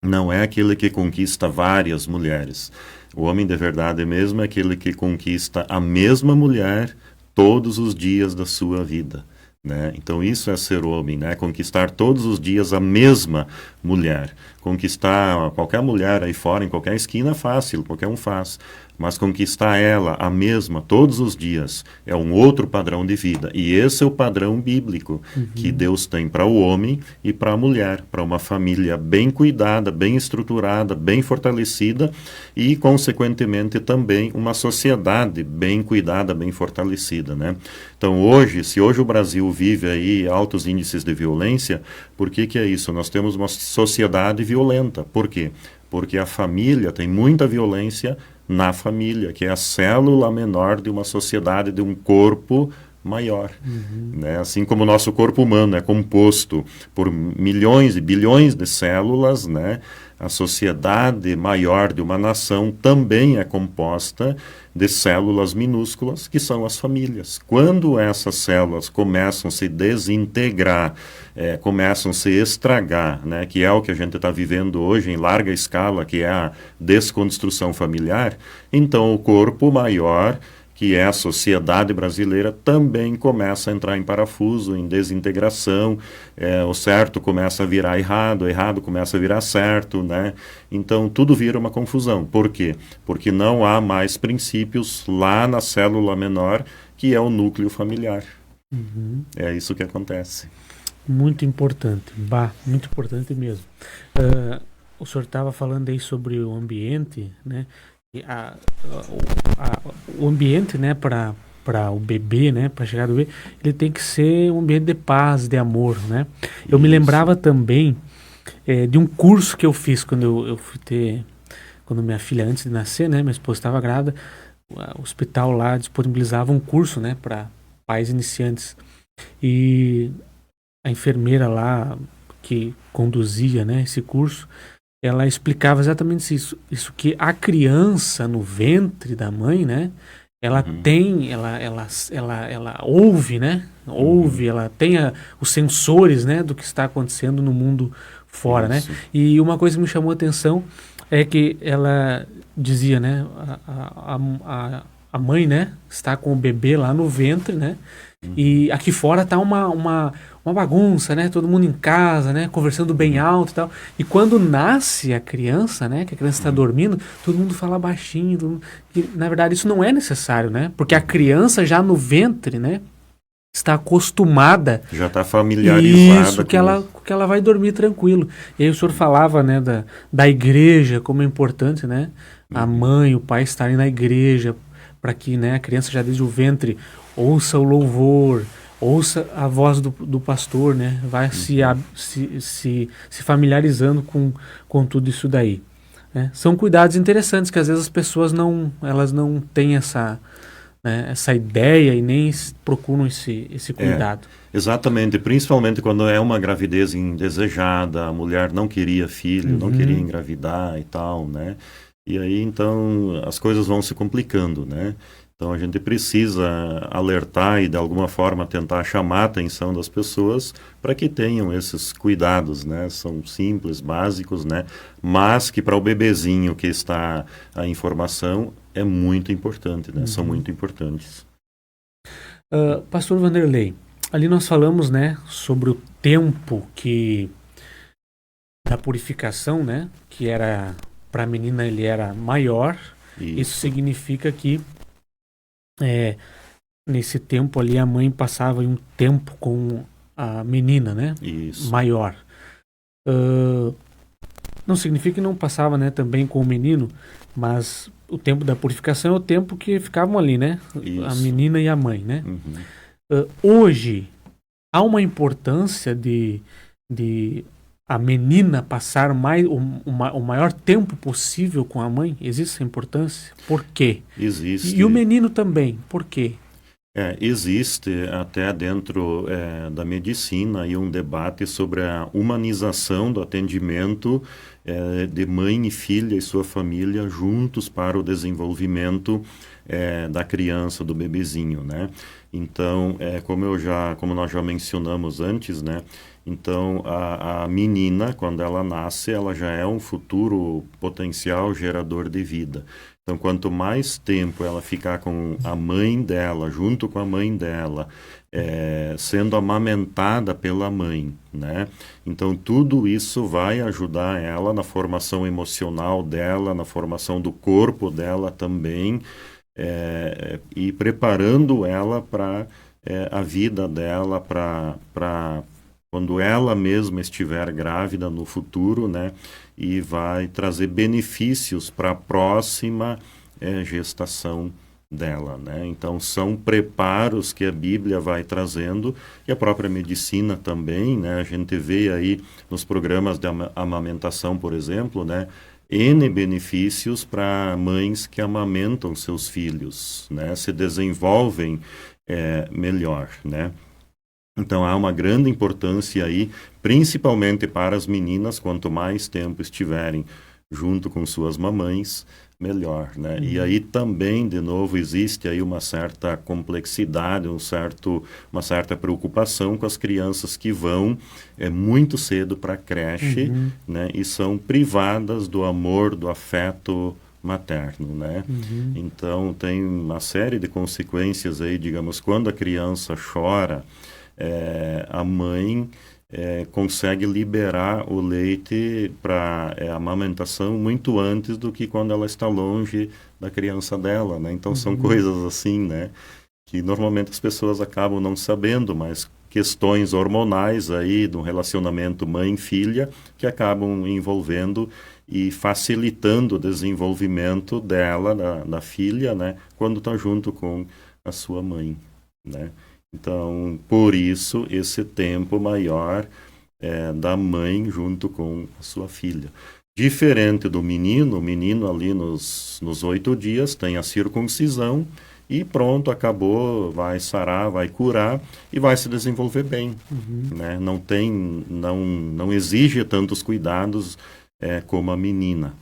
não é aquele que conquista várias mulheres. O homem de verdade mesmo é aquele que conquista a mesma mulher todos os dias da sua vida. Né? Então isso é ser homem, né? Conquistar todos os dias a mesma mulher. Conquistar qualquer mulher aí fora, em qualquer esquina, é fácil, qualquer um faz. Mas conquistar ela, a mesma, todos os dias, é um outro padrão de vida. E esse é o padrão bíblico que Deus tem para o homem e para a mulher, para uma família bem cuidada, bem estruturada, bem fortalecida e, consequentemente, também uma sociedade bem cuidada, bem fortalecida, né? Então, se hoje o Brasil vive aí altos índices de violência, por que é isso? Nós temos uma sociedade violenta. Por quê? Porque a família tem muita violência na família, que é a célula menor de uma sociedade, de um corpo maior. Né? Assim como o nosso corpo humano é composto por milhões e bilhões de células, né? A sociedade maior de uma nação também é composta de células minúsculas, que são as famílias. Quando essas células começam a se desintegrar, começam a se estragar, né, que é o que a gente está vivendo hoje em larga escala, que é a desconstrução familiar, então o corpo maior, que é a sociedade brasileira, também começa a entrar em parafuso, em desintegração, o certo começa a virar errado, o errado começa a virar certo, né? Então tudo vira uma confusão. Por quê? Porque não há mais princípios lá na célula menor, que é o núcleo familiar. É isso que acontece. Muito importante, muito importante mesmo. O senhor estava falando aí sobre o ambiente, né? O ambiente, né, para o bebê, né, para chegar do bebê, ele tem que ser um ambiente de paz, de amor, né? Eu me lembrava também de um curso que eu fiz quando eu fui quando minha filha, antes de nascer, né, minha esposa estava grávida, o hospital lá disponibilizava um curso, né, para pais iniciantes, e a enfermeira lá que conduzia, né, esse curso, ela explicava exatamente isso que a criança no ventre da mãe, né, ela tem, ela ouve, né, ela tem os sensores, né, do que está acontecendo no mundo fora, né, e uma coisa que me chamou a atenção é que ela dizia, né, a mãe, né, está com o bebê lá no ventre, né, e aqui fora tá uma bagunça, né? Todo mundo em casa, né? Conversando bem alto e tal. E quando nasce a criança, né? Que a criança está dormindo, todo mundo fala baixinho. E, na verdade, isso não é necessário, né? Porque a criança já no ventre, né? está acostumada. Já está familiarizada. Isso, que ela vai dormir tranquilo. E aí o senhor falava, né, da igreja, como é importante, né? A mãe, o pai estarem na igreja, para que, né, a criança já desde o ventre ouça o louvor, ouça a voz do pastor, né? Vai se familiarizando com tudo isso daí. Né? São cuidados interessantes que às vezes as pessoas elas não têm essa, né, essa ideia e nem procuram esse cuidado. Exatamente, principalmente quando é uma gravidez indesejada, a mulher não queria filho, não queria engravidar e tal, né? E aí, então, as coisas vão se complicando, né? Então, a gente precisa alertar e, de alguma forma, tentar chamar a atenção das pessoas para que tenham esses cuidados, né? São simples, básicos, né? Mas que para o bebezinho que está a informação é muito importante, né? São muito importantes. Pastor Vanderlei, ali nós falamos, né, sobre o tempo da purificação, né? Que era... Para a menina ele era maior. Isso significa que nesse tempo ali a mãe passava um tempo com a menina, né? Isso. Maior. Não significa que não passava, né, também com o menino, mas o tempo da purificação é o tempo que ficavam ali, né? Isso. A menina e a mãe, né? Hoje há uma importância de a menina passar o maior tempo possível com a mãe? Existe essa importância? Por quê? Existe. E o menino também, por quê? Existe até dentro da medicina aí um debate sobre a humanização do atendimento de mãe e filha e sua família juntos para o desenvolvimento da criança, do bebezinho, né? Então, como nós já mencionamos antes, né? Então, a menina, quando ela nasce, ela já é um futuro potencial gerador de vida. Então, quanto mais tempo ela ficar com a mãe dela, junto com a mãe dela, sendo amamentada pela mãe, né? Então, tudo isso vai ajudar ela na formação emocional dela, na formação do corpo dela também, e preparando ela para a vida dela, para quando ela mesma estiver grávida no futuro, né? E vai trazer benefícios para a próxima gestação dela, né? Então, são preparos que a Bíblia vai trazendo e a própria medicina também, né? A gente vê aí nos programas de amamentação, por exemplo, né? N benefícios para mães que amamentam seus filhos, né? Se desenvolvem melhor, né? Então, há uma grande importância aí, principalmente para as meninas, quanto mais tempo estiverem junto com suas mamães, melhor, né? E aí também, de novo, existe aí uma certa complexidade, uma certa preocupação com as crianças que vão muito cedo para a creche, né? E são privadas do amor, do afeto materno, né? Então, tem uma série de consequências aí, digamos, quando a criança chora, a mãe consegue liberar o leite para amamentação muito antes do que quando ela está longe da criança dela, né? Então são coisas assim, né? Que normalmente as pessoas acabam não sabendo, mas questões hormonais aí do relacionamento mãe-filha que acabam envolvendo e facilitando o desenvolvimento dela, da filha, né? Quando está junto com a sua mãe, né? Então, por isso, esse tempo maior da mãe junto com a sua filha. Diferente do menino, o menino ali nos 8 dias tem a circuncisão e pronto, acabou, vai sarar, vai curar e vai se desenvolver bem. Né? Não exige tantos cuidados como a menina.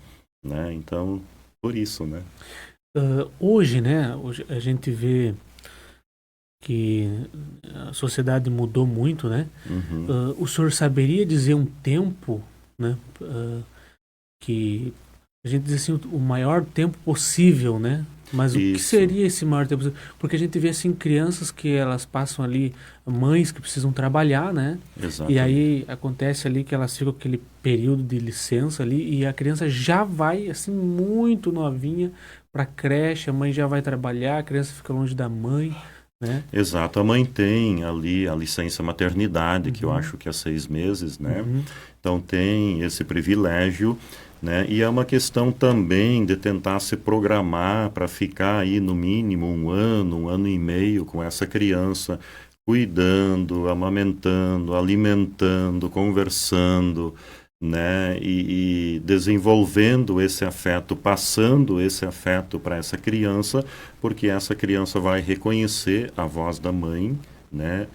Né? Então, por isso, né? Hoje, né, a gente vê que a sociedade mudou muito, né? O senhor saberia dizer um tempo, né, que a gente diz assim, o maior tempo possível, né? Mas o que seria esse maior tempo possível? Porque a gente vê assim crianças que elas passam ali, mães que precisam trabalhar, né? Exatamente. E aí acontece ali que elas ficam aquele período de licença ali e a criança já vai assim muito novinha para creche, a mãe já vai trabalhar, a criança fica longe da mãe, né? Exato, a mãe tem ali a licença maternidade, que eu acho que é 6 meses, né? Então tem esse privilégio, né? E é uma questão também de tentar se programar para ficar aí no mínimo 1 ano, 1 ano e meio com essa criança, cuidando, amamentando, alimentando, conversando, né? E desenvolvendo esse afeto, passando esse afeto para essa criança, porque essa criança vai reconhecer a voz da mãe, né?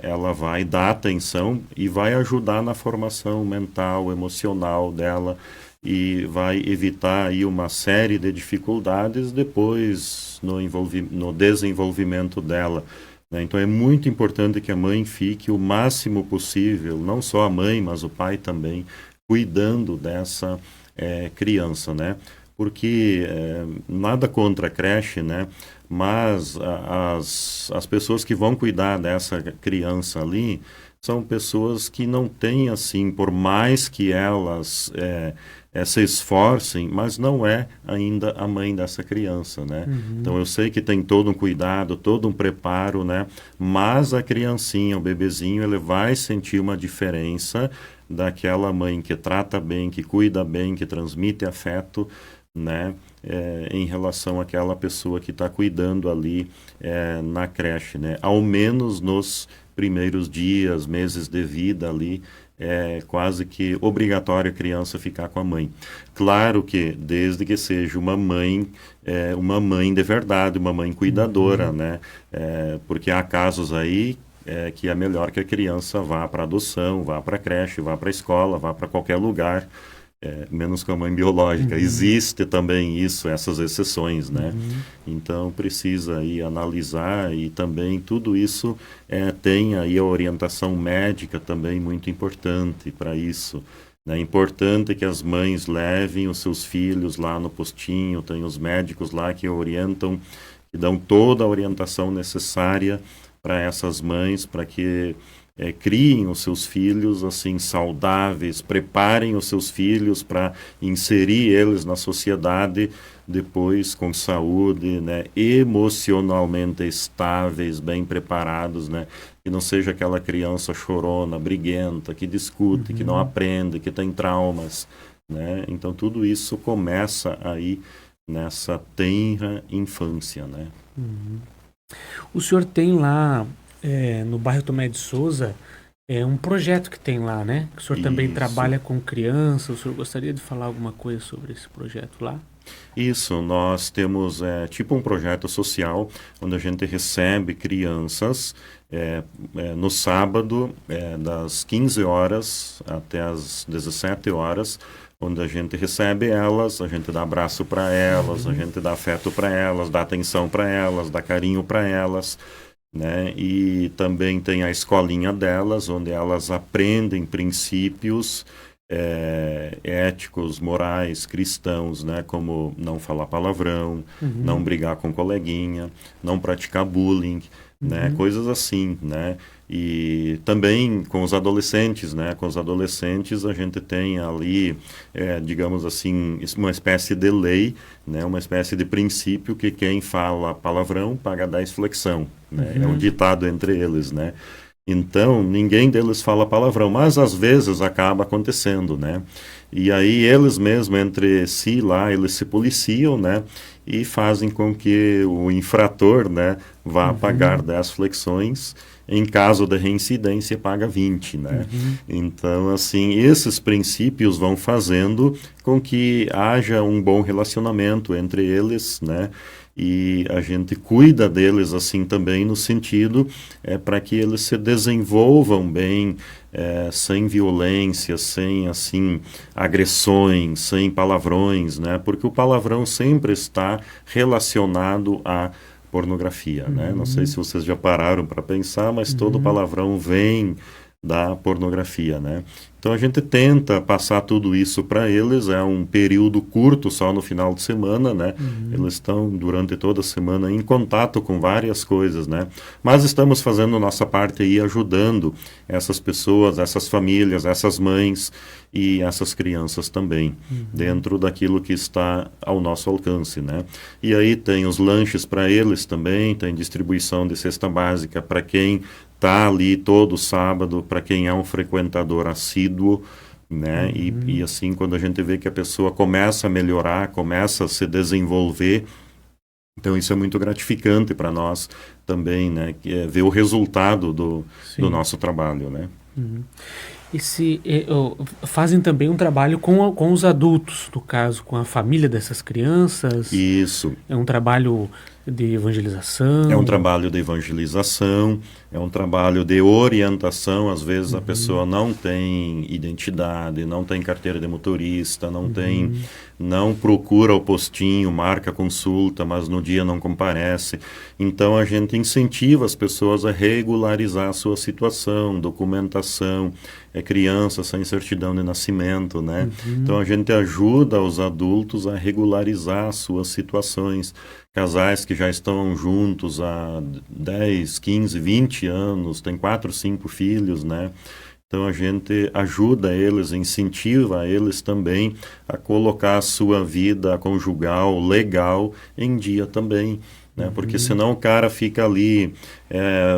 Ela vai dar atenção e vai ajudar na formação mental, emocional dela e vai evitar aí uma série de dificuldades depois no desenvolvimento dela, né? Então é muito importante que a mãe fique o máximo possível, não só a mãe, mas o pai também, cuidando dessa criança, né? Porque nada contra a creche, né? Mas as pessoas que vão cuidar dessa criança ali são pessoas que não têm, assim, por mais que elas se esforcem, mas não é ainda a mãe dessa criança, né? Então eu sei que tem todo um cuidado, todo um preparo, né? Mas a criancinha, o bebezinho, ele vai sentir uma diferença daquela mãe que trata bem, que cuida bem, que transmite afeto, né? Em relação àquela pessoa que está cuidando ali na creche, né? Ao menos nos primeiros dias, meses de vida ali, é quase que obrigatório a criança ficar com a mãe. Claro que desde que seja uma mãe de verdade, uma mãe cuidadora, né? Porque há casos aí que é melhor que a criança vá para adoção, vá para a creche, vá para a escola, vá para qualquer lugar, menos com a mãe biológica. Existe também isso, essas exceções, né? Então precisa aí analisar e também tudo isso tem aí a orientação médica também muito importante para isso. É importante que as mães levem os seus filhos lá no postinho, tem os médicos lá que orientam, que dão toda a orientação necessária para essas mães, para que criem os seus filhos assim saudáveis, preparem os seus filhos para inserir eles na sociedade depois com saúde, né, emocionalmente estáveis, bem preparados, né, que não seja aquela criança chorona, briguenta, que discute, que não aprende, que tem traumas, né? Então tudo isso começa aí nessa tenra infância, né? O senhor tem lá no bairro Tomé de Souza um projeto que tem lá, né? O senhor também trabalha com crianças. O senhor gostaria de falar alguma coisa sobre esse projeto lá? Isso, nós temos tipo um projeto social onde a gente recebe crianças no sábado, das 15 horas até as 17 horas, onde a gente recebe elas, a gente dá abraço para elas, a gente dá afeto para elas, dá atenção para elas, dá carinho para elas, né? E também tem a escolinha delas, onde elas aprendem princípios éticos, morais, cristãos, né? Como não falar palavrão, não brigar com coleguinha, não praticar bullying, né? Coisas assim, né? E também com os adolescentes, né? Com os adolescentes a gente tem ali, digamos assim, uma espécie de lei, né? Uma espécie de princípio que quem fala palavrão paga 10 flexão, né? É um ditado entre eles, né? Então, ninguém deles fala palavrão, mas às vezes acaba acontecendo, né? E aí eles mesmos, entre si lá, eles se policiam, né? E fazem com que o infrator, né, vá pagar 10 flexões. Em caso de reincidência, paga 20, né? Então, assim, esses princípios vão fazendo com que haja um bom relacionamento entre eles, né? E a gente cuida deles assim também no sentido para que eles se desenvolvam bem, sem violência, sem assim agressões, sem palavrões, né? Porque o palavrão sempre está relacionado à pornografia, né? Não sei se vocês já pararam para pensar, mas todo palavrão vem da pornografia, né? Então a gente tenta passar tudo isso para eles, é um período curto só no final de semana, né? Eles estão durante toda a semana em contato com várias coisas, né? Mas estamos fazendo nossa parte aí, ajudando essas pessoas, essas famílias, essas mães e essas crianças também, dentro daquilo que está ao nosso alcance, né? E aí tem os lanches para eles também, tem distribuição de cesta básica para quem está ali todo sábado, para quem é um frequentador assíduo, né? E assim, quando a gente vê que a pessoa começa a melhorar, começa a se desenvolver, então isso é muito gratificante para nós também, né? Que é ver o resultado do nosso trabalho, né? Fazem também um trabalho com os adultos, no caso, com a família dessas crianças? Isso. É um trabalho de evangelização? É um trabalho de evangelização, é um trabalho de orientação. Às vezes a pessoa não tem identidade, não tem carteira de motorista, não procura o postinho, marca consulta, mas no dia não comparece. Então a gente incentiva as pessoas a regularizar a sua situação, documentação, criança sem certidão de nascimento, né? Então a gente ajuda os adultos a regularizar as suas situações. Casais que já estão juntos há 10, 15, 20 anos, têm 4, 5 filhos, né? Então a gente ajuda eles, incentiva eles também a colocar a sua vida conjugal, legal, em dia também, né? Porque senão o cara fica ali,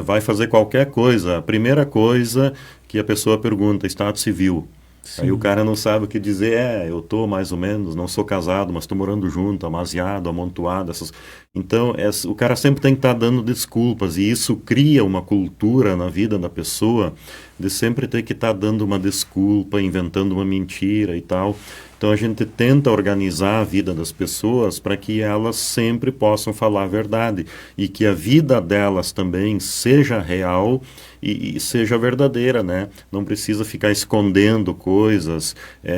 vai fazer qualquer coisa. A primeira coisa que a pessoa pergunta, estado civil. Sim. Aí o cara não sabe o que dizer, eu tô mais ou menos, não sou casado, mas tô morando junto, amaziado, amontoado, essas... Então, o cara sempre tem que estar dando desculpas, e isso cria uma cultura na vida da pessoa de sempre ter que estar dando uma desculpa, inventando uma mentira e tal. Então a gente tenta organizar a vida das pessoas para que elas sempre possam falar a verdade e que a vida delas também seja real e seja verdadeira, né? Não precisa ficar escondendo coisas,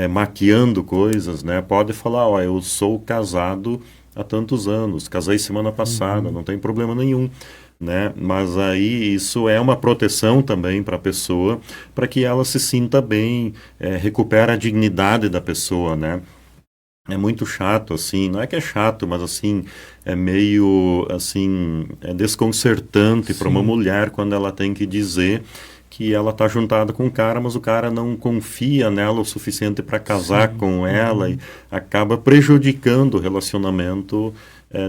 maquiando coisas, né? Pode falar, eu sou casado há tantos anos, casei semana passada, não tem problema nenhum. Né? Mas aí isso é uma proteção também para a pessoa, para que ela se sinta bem, recupera a dignidade da pessoa, né? É muito chato, assim, não é que é chato, mas assim, é meio, assim, desconcertante para uma mulher quando ela tem que dizer que ela está juntada com o cara, mas o cara não confia nela o suficiente para casar com ela e acaba prejudicando o relacionamento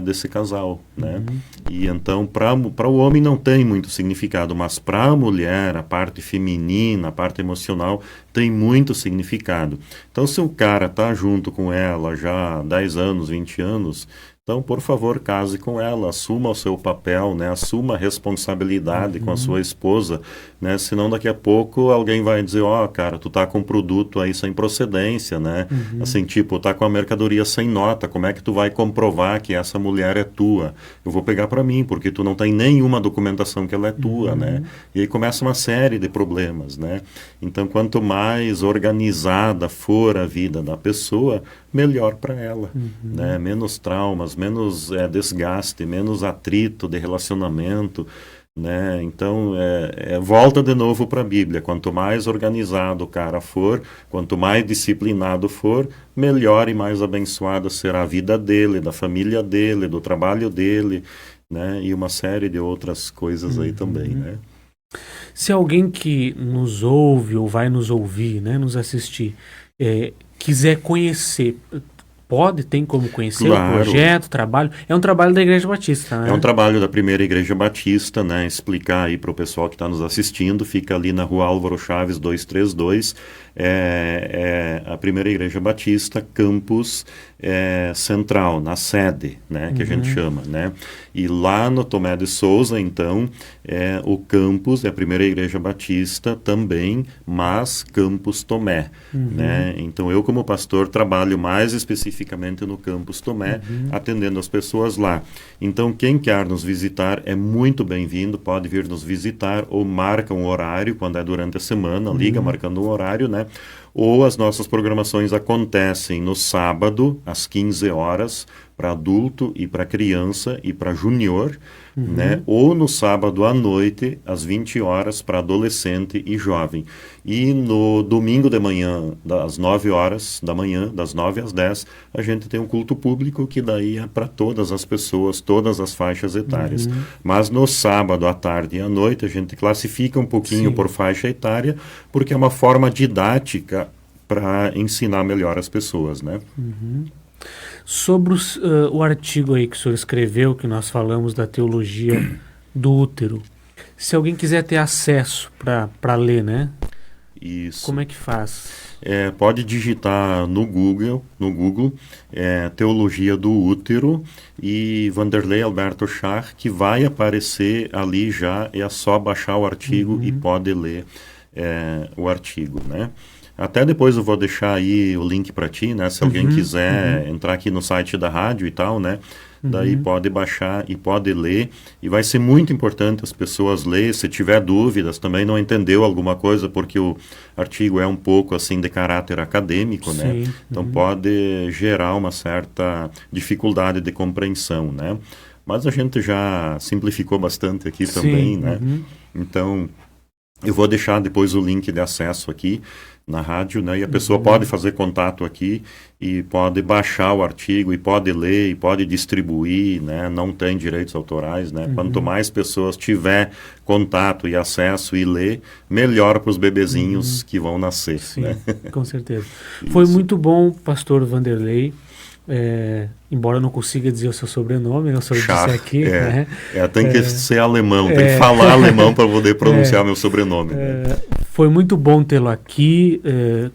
desse casal, né? E então para o homem não tem muito significado, mas para a mulher, a parte feminina, a parte emocional tem muito significado. Então se o cara está junto com ela já há 10 anos, 20 anos, então, por favor, case com ela, assuma o seu papel, né? Assuma a responsabilidade com a sua esposa, né? Senão daqui a pouco alguém vai dizer, cara, tu tá com um produto aí sem procedência, né? Assim, tipo, tá com a mercadoria sem nota, como é que tu vai comprovar que essa mulher é tua? Eu vou pegar para mim, porque tu não tem nenhuma documentação que ela é tua, né? E aí começa uma série de problemas, né? Então, quanto mais organizada for a vida da pessoa, melhor para ela, né? Menos traumas, menos desgaste, menos atrito de relacionamento, né? Então, volta de novo para a Bíblia. Quanto mais organizado o cara for, quanto mais disciplinado for, melhor e mais abençoada será a vida dele, da família dele, do trabalho dele, né? E uma série de outras coisas aí também, né? Se alguém que nos ouve ou vai nos ouvir, né, nos assistir, quiser conhecer, tem como conhecer o projeto, o trabalho? É um trabalho da Igreja Batista, né? É um trabalho da Primeira Igreja Batista, né? Explicar aí para o pessoal que está nos assistindo, fica ali na Rua Álvaro Chaves 232, a Primeira Igreja Batista, campus central, na sede, né? Que a gente chama, né? E lá no Tomé de Souza, então, o campus, a Primeira Igreja Batista também, mas campus Tomé, né? Então eu como pastor trabalho mais especificamente no campus Tomé, atendendo as pessoas lá. Então quem quer nos visitar é muito bem-vindo, pode vir nos visitar ou marca um horário, quando é durante a semana, liga marcando um horário, né? Ou as nossas programações acontecem no sábado, às 15 horas, para adulto e para criança e para júnior, né? Ou no sábado à noite, às 20 horas, para adolescente e jovem. E no domingo de manhã, das 9 horas da manhã, das 9 às 10, a gente tem um culto público que daí é para todas as pessoas, todas as faixas etárias. Mas no sábado à tarde e à noite, a gente classifica um pouquinho por faixa etária, porque é uma forma didática para ensinar melhor as pessoas, né? Sobre o artigo aí que o senhor escreveu, que nós falamos da teologia do útero, se alguém quiser ter acesso para ler, né? Isso. Como é que faz? Pode digitar no Google, Teologia do Útero e Vanderlei Alberto Schach, que vai aparecer ali já, é só baixar o artigo e pode ler o artigo, né? Até depois eu vou deixar aí o link para ti, né? Se alguém quiser entrar aqui no site da rádio e tal, né? Daí pode baixar e pode ler. E vai ser muito importante as pessoas lerem. Se tiver dúvidas, também não entendeu alguma coisa, porque o artigo é um pouco assim de caráter acadêmico, né? Então pode gerar uma certa dificuldade de compreensão, né? Mas a gente já simplificou bastante aqui também, né? Então eu vou deixar depois o link de acesso aqui na rádio, né? E a pessoa pode fazer contato aqui e pode baixar o artigo e pode ler e pode distribuir, né? Não tem direitos autorais, né? Quanto mais pessoas tiver contato e acesso e ler, melhor para os bebezinhos que vão nascer. Sim, né? Com certeza. Foi muito bom, pastor Vanderlei. Embora eu não consiga dizer o seu sobrenome, eu só disse aqui. Né? Tem que ser alemão, tem que falar alemão para poder pronunciar meu sobrenome. Né? Foi muito bom tê-lo aqui,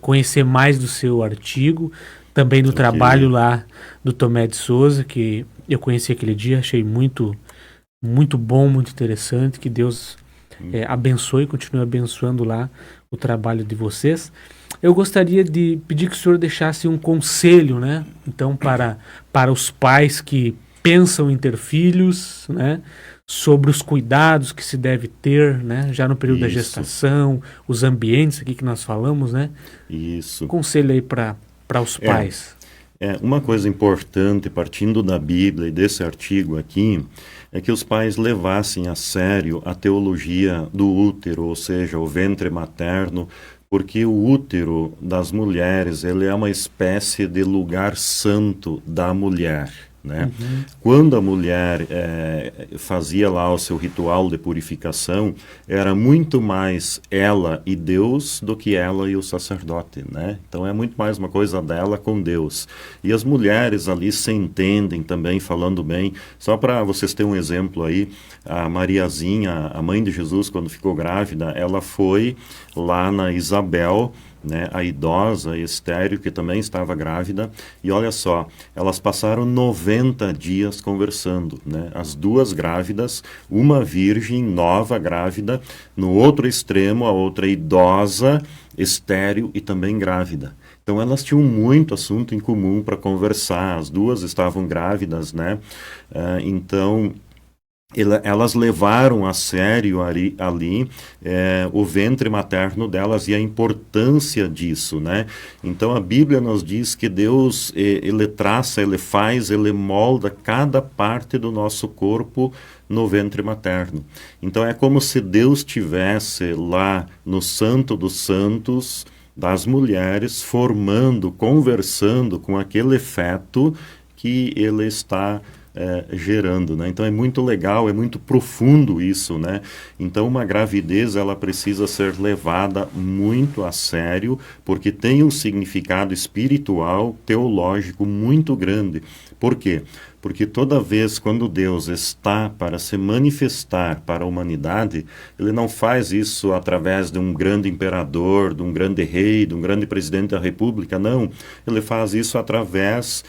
conhecer mais do seu artigo, também do trabalho lá do Tomé de Souza, que eu conheci aquele dia, achei muito, muito bom, muito interessante, que Deus abençoe e continue abençoando lá o trabalho de vocês. Eu gostaria de pedir que o senhor deixasse um conselho, né? Então, para os pais que pensam em ter filhos, né? Sobre os cuidados que se deve ter, né? Já no período da gestação, os ambientes aqui que nós falamos, né? Isso. Um conselho aí para os pais. Uma coisa importante, partindo da Bíblia e desse artigo aqui, é que os pais levassem a sério a teologia do útero, ou seja, o ventre materno, porque o útero das mulheres, ele é uma espécie de lugar santo da mulher, né? Quando a mulher fazia lá o seu ritual de purificação, era muito mais ela e Deus do que ela e o sacerdote, né? Então é muito mais uma coisa dela com Deus. E as mulheres ali se entendem também, falando bem. Só para vocês terem um exemplo aí, a Mariazinha, a mãe de Jesus, quando ficou grávida, ela foi lá na Isabel, né, a idosa estéril, que também estava grávida, e olha só, elas passaram 90 dias conversando, né, as duas grávidas, uma virgem nova grávida, no outro extremo a outra idosa, estéril e também grávida. Então elas tinham muito assunto em comum para conversar, as duas estavam grávidas, né, então elas levaram a sério ali o ventre materno delas e a importância disso, né? Então a Bíblia nos diz que Deus, ele traça, ele faz, ele molda cada parte do nosso corpo no ventre materno. Então é como se Deus tivesse lá no Santo dos Santos das mulheres, formando, conversando com aquele feto que ele está gerando, né? Então é muito legal, é muito profundo isso, né? Então uma gravidez, ela precisa ser levada muito a sério, porque tem um significado espiritual, teológico muito grande. Por quê? Porque toda vez quando Deus está para se manifestar para a humanidade, ele não faz isso através de um grande imperador, de um grande rei, de um grande presidente da república, não. Ele faz isso através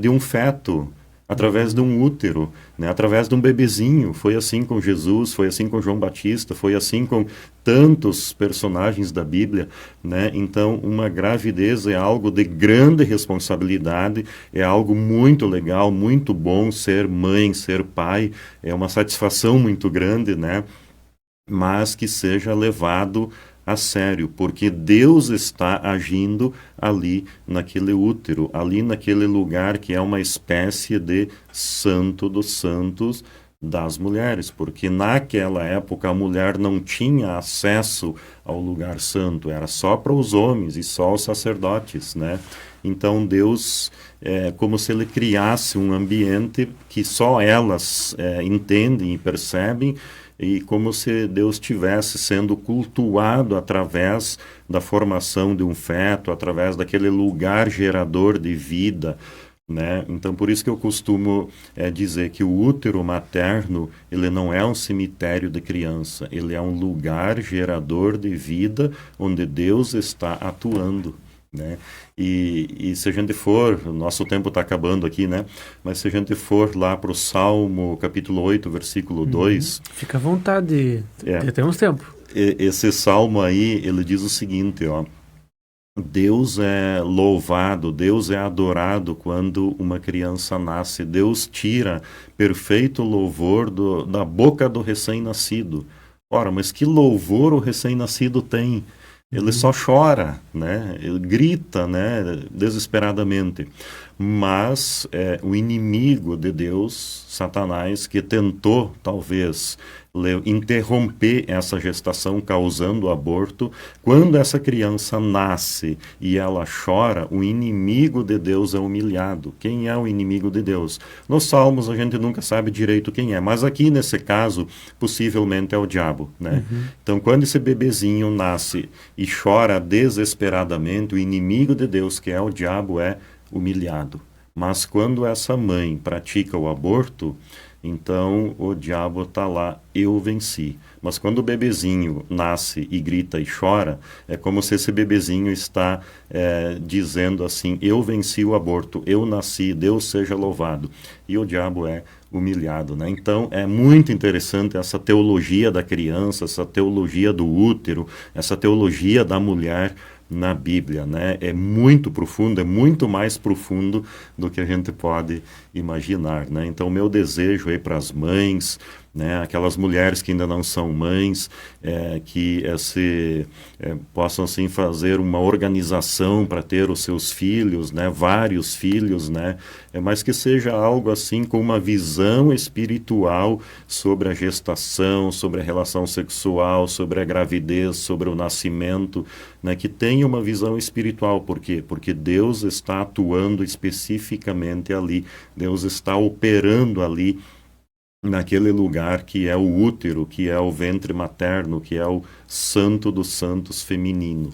de um feto, através de um útero, né? Através de um bebezinho. Foi assim com Jesus, foi assim com João Batista, foi assim com tantos personagens da Bíblia, né? Então, uma gravidez é algo de grande responsabilidade, é algo muito legal, muito bom ser mãe, ser pai, é uma satisfação muito grande, né? Mas que seja levado a sério, porque Deus está agindo ali naquele útero, ali naquele lugar que é uma espécie de santo dos santos das mulheres, porque naquela época a mulher não tinha acesso ao lugar santo, era só para os homens e só os sacerdotes, né? Então Deus é como se ele criasse um ambiente que só elas entendem e percebem, e como se Deus estivesse sendo cultuado através da formação de um feto, através daquele lugar gerador de vida, né? Então, por isso que eu costumo dizer que o útero materno, ele não é um cemitério de criança, ele é um lugar gerador de vida onde Deus está atuando, né? E se a gente for, o nosso tempo está acabando aqui, né? Mas se a gente for lá para o Salmo, capítulo 8, versículo 2... Fica à vontade, temos tempo. Esse salmo aí, ele diz o seguinte, ó: Deus é louvado, Deus é adorado quando uma criança nasce. Deus tira perfeito louvor da boca do recém-nascido. Ora, mas que louvor o recém-nascido tem? Ele só chora, né? Ele grita, né? Desesperadamente. Mas o inimigo de Deus, Satanás, que tentou, talvez, interromper essa gestação causando aborto, quando essa criança nasce e ela chora, o inimigo de Deus é humilhado. Quem é o inimigo de Deus? Nos Salmos a gente nunca sabe direito quem é, mas aqui nesse caso, possivelmente é o diabo, né? Então, quando esse bebezinho nasce e chora desesperadamente, o inimigo de Deus, que é o diabo, é humilhado. Mas quando essa mãe pratica o aborto, então o diabo está lá: eu venci. Mas quando o bebezinho nasce e grita e chora, é como se esse bebezinho está dizendo assim: eu venci o aborto, eu nasci, Deus seja louvado. E o diabo é humilhado, né? Então é muito interessante essa teologia da criança, essa teologia do útero, essa teologia da mulher na Bíblia, né? É muito profundo, é muito mais profundo do que a gente pode imaginar, né? Então, o meu desejo aí para as mães, né, aquelas mulheres que ainda não são mães, que possam assim fazer uma organização para ter os seus filhos, né, vários filhos, né, mas que seja algo assim com uma visão espiritual sobre a gestação, sobre a relação sexual, sobre a gravidez, sobre o nascimento, né, que tenha uma visão espiritual. Por quê? Porque Deus está atuando especificamente ali, Deus está operando ali naquele lugar que é o útero, que é o ventre materno, que é o santo dos santos feminino,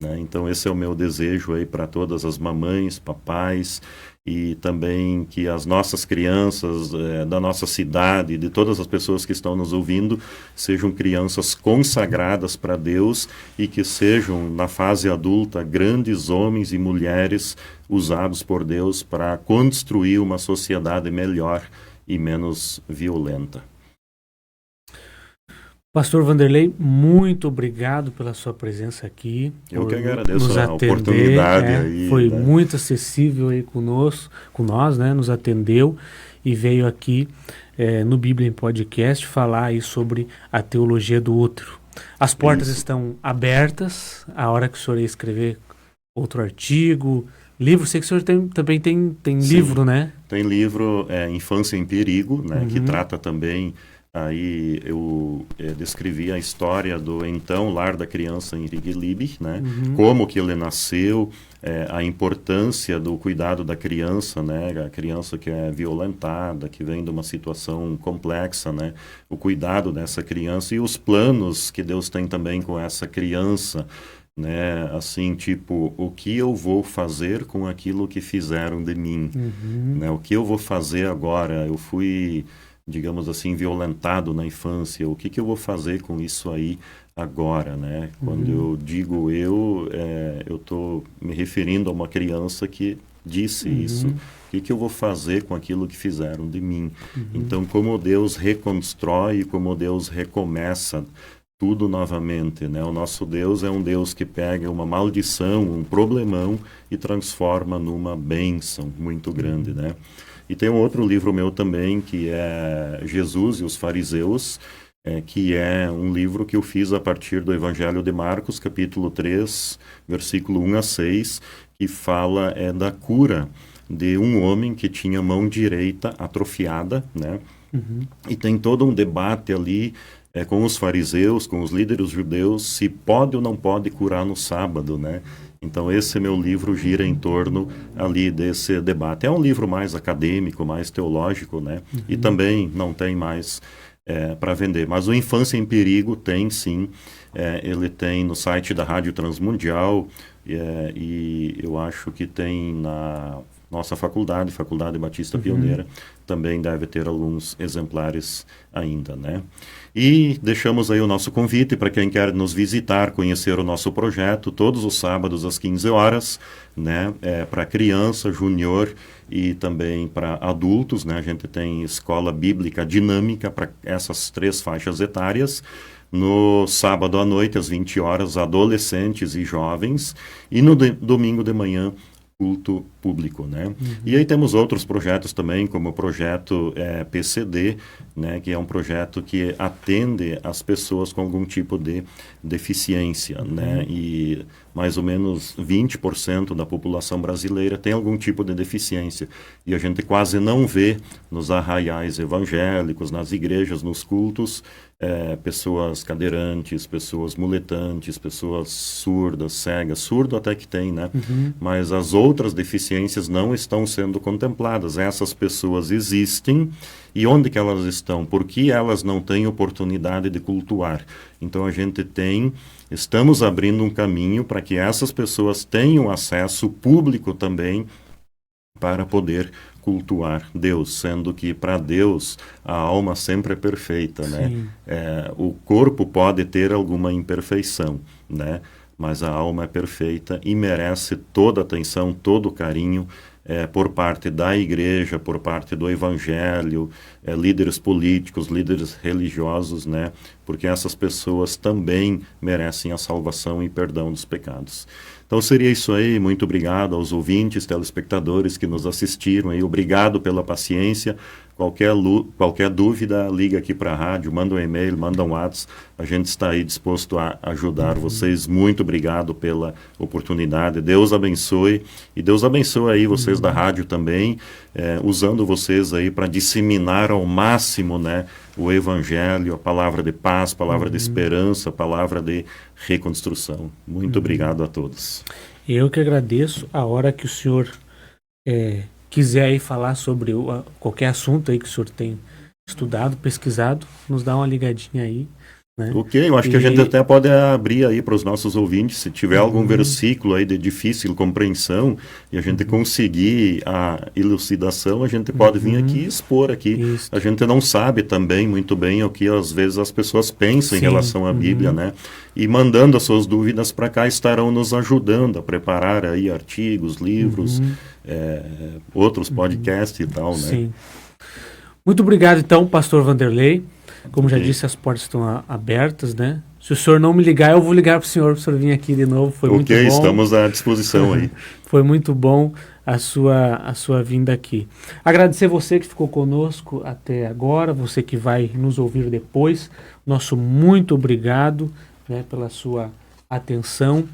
né? Então esse é o meu desejo aí para todas as mamães, papais, e também que as nossas crianças da nossa cidade, de todas as pessoas que estão nos ouvindo, sejam crianças consagradas para Deus e que sejam, na fase adulta, grandes homens e mulheres usados por Deus para construir uma sociedade melhor e menos violenta. Pastor Vanderlei, muito obrigado pela sua presença aqui. Eu que agradeço a oportunidade aí. Foi muito acessível aí com nós, né? Nos atendeu e veio aqui no Bíblia em Podcast falar aí sobre a teologia do útero. As portas estão abertas, a hora que o senhor ia escrever outro artigo, livro. Sei que o senhor também tem livro, né? Tem livro, Infância em Perigo, né? Que trata também. Aí eu descrevi a história do então Lar da Criança Henrique Liebig, né? Como que ele nasceu, a importância do cuidado da criança, né? A criança que é violentada, que vem de uma situação complexa, né? O cuidado dessa criança e os planos que Deus tem também com essa criança, né? Assim, tipo, o que eu vou fazer com aquilo que fizeram de mim, né? O que eu vou fazer agora? Eu fui, digamos assim, violentado na infância. O que eu vou fazer com isso aí agora, né? Quando eu digo eu estou me referindo a uma criança que disse isso. O que eu vou fazer com aquilo que fizeram de mim? Então, como Deus reconstrói, como Deus recomeça tudo novamente, né? O nosso Deus é um Deus que pega uma maldição, um problemão e transforma numa bênção muito grande, né? E tem um outro livro meu também, que é Jesus e os Fariseus, que é um livro que eu fiz a partir do Evangelho de Marcos, capítulo 3, versículo 1 a 6, que fala da cura de um homem que tinha mão direita atrofiada, né? E tem todo um debate ali com os fariseus, com os líderes judeus, se pode ou não pode curar no sábado, né? Então esse meu livro gira em torno ali desse debate. É um livro mais acadêmico, mais teológico, né? E também não tem mais para vender. Mas o Infância em Perigo tem sim. Ele tem no site da Rádio Transmundial e eu acho que tem na nossa Faculdade Batista Pioneira, também deve ter alguns exemplares ainda, né? E deixamos aí o nosso convite para quem quer nos visitar, conhecer o nosso projeto, todos os sábados às 15 horas, né? Para criança, júnior e também para adultos, né? A gente tem escola bíblica dinâmica para essas 3 faixas etárias. No sábado à noite, às 20 horas, adolescentes e jovens. E no domingo de manhã, culto público, né? E aí temos outros projetos também, como o projeto PCD, né? Que é um projeto que atende as pessoas com algum tipo de deficiência, né? E mais ou menos 20% da população brasileira tem algum tipo de deficiência. E a gente quase não vê nos arraiais evangélicos, nas igrejas, nos cultos, pessoas cadeirantes, pessoas muletantes, pessoas surdas, cegas. Surdo até que tem, né? Mas as outras deficiências não estão sendo contempladas. Essas pessoas existem. E onde que elas estão? Por que elas não têm oportunidade de cultuar? Então a gente estamos abrindo um caminho para que essas pessoas tenham acesso público também para poder cultuar Deus, sendo que para Deus a alma sempre é perfeita, né? O corpo pode ter alguma imperfeição, né? Mas a alma é perfeita e merece toda a atenção, todo o carinho por parte da igreja, por parte do evangelho, líderes políticos, líderes religiosos, né? Porque essas pessoas também merecem a salvação e perdão dos pecados. Então seria isso aí, muito obrigado aos ouvintes, telespectadores que nos assistiram aí, obrigado pela paciência. Qualquer dúvida, liga aqui para a rádio, manda um e-mail, manda um WhatsApp, a gente está aí disposto a ajudar vocês. Muito obrigado pela oportunidade, Deus abençoe, e Deus abençoe aí vocês da rádio também, usando vocês aí para disseminar ao máximo, né, o evangelho, a palavra de paz, palavra de esperança, palavra de reconstrução. Muito obrigado a todos. Eu que agradeço. A hora que o senhor quiser aí falar sobre qualquer assunto aí que o senhor tem estudado, pesquisado, nos dá uma ligadinha aí, né? Ok, eu acho que a gente até pode abrir aí para os nossos ouvintes, se tiver algum versículo aí de difícil compreensão e a gente conseguir a elucidação, a gente pode vir aqui e expor aqui. Isso. A gente não sabe também muito bem o que às vezes as pessoas pensam em relação à Bíblia, né? E mandando as suas dúvidas para cá, estarão nos ajudando a preparar aí artigos, livros, outros podcasts e tal, né? Sim. Muito obrigado então, pastor Vanderlei. Como já disse, as portas estão abertas, né? Se o senhor não me ligar, eu vou ligar para o senhor vir aqui de novo. Foi muito bom. Estamos à disposição aí. Foi muito bom a sua vinda aqui. Agradecer você que ficou conosco até agora, você que vai nos ouvir depois. Nosso muito obrigado, né, pela sua atenção.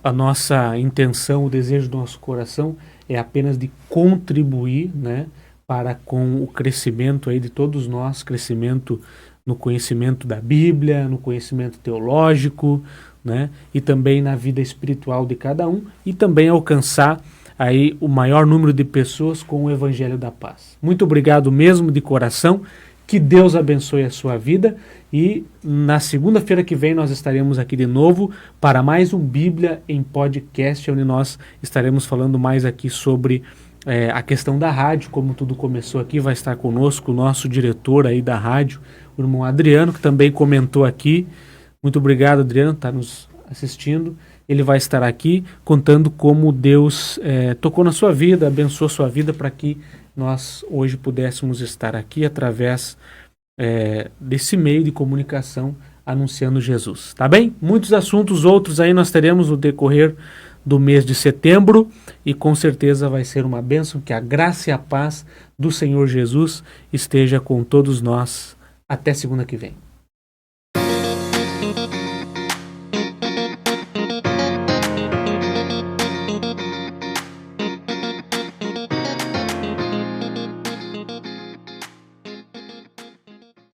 A nossa intenção, o desejo do nosso coração é apenas de contribuir, né, para com o crescimento aí de todos nós, crescimento no conhecimento da Bíblia, no conhecimento teológico, né, e também na vida espiritual de cada um, e também alcançar aí o maior número de pessoas com o Evangelho da Paz. Muito obrigado mesmo de coração, que Deus abençoe a sua vida, e na segunda-feira que vem nós estaremos aqui de novo para mais um Bíblia em Podcast, onde nós estaremos falando mais aqui sobre a questão da rádio, como tudo começou aqui. Vai estar conosco o nosso diretor aí da rádio, o irmão Adriano, que também comentou aqui. Muito obrigado, Adriano, está nos assistindo. Ele vai estar aqui contando como Deus tocou na sua vida, abençoou sua vida para que nós hoje pudéssemos estar aqui através desse meio de comunicação anunciando Jesus. Tá bem? Muitos assuntos outros aí nós teremos no decorrer do mês de setembro, e com certeza vai ser uma bênção. Que a graça e a paz do Senhor Jesus esteja com todos nós. Até segunda que vem.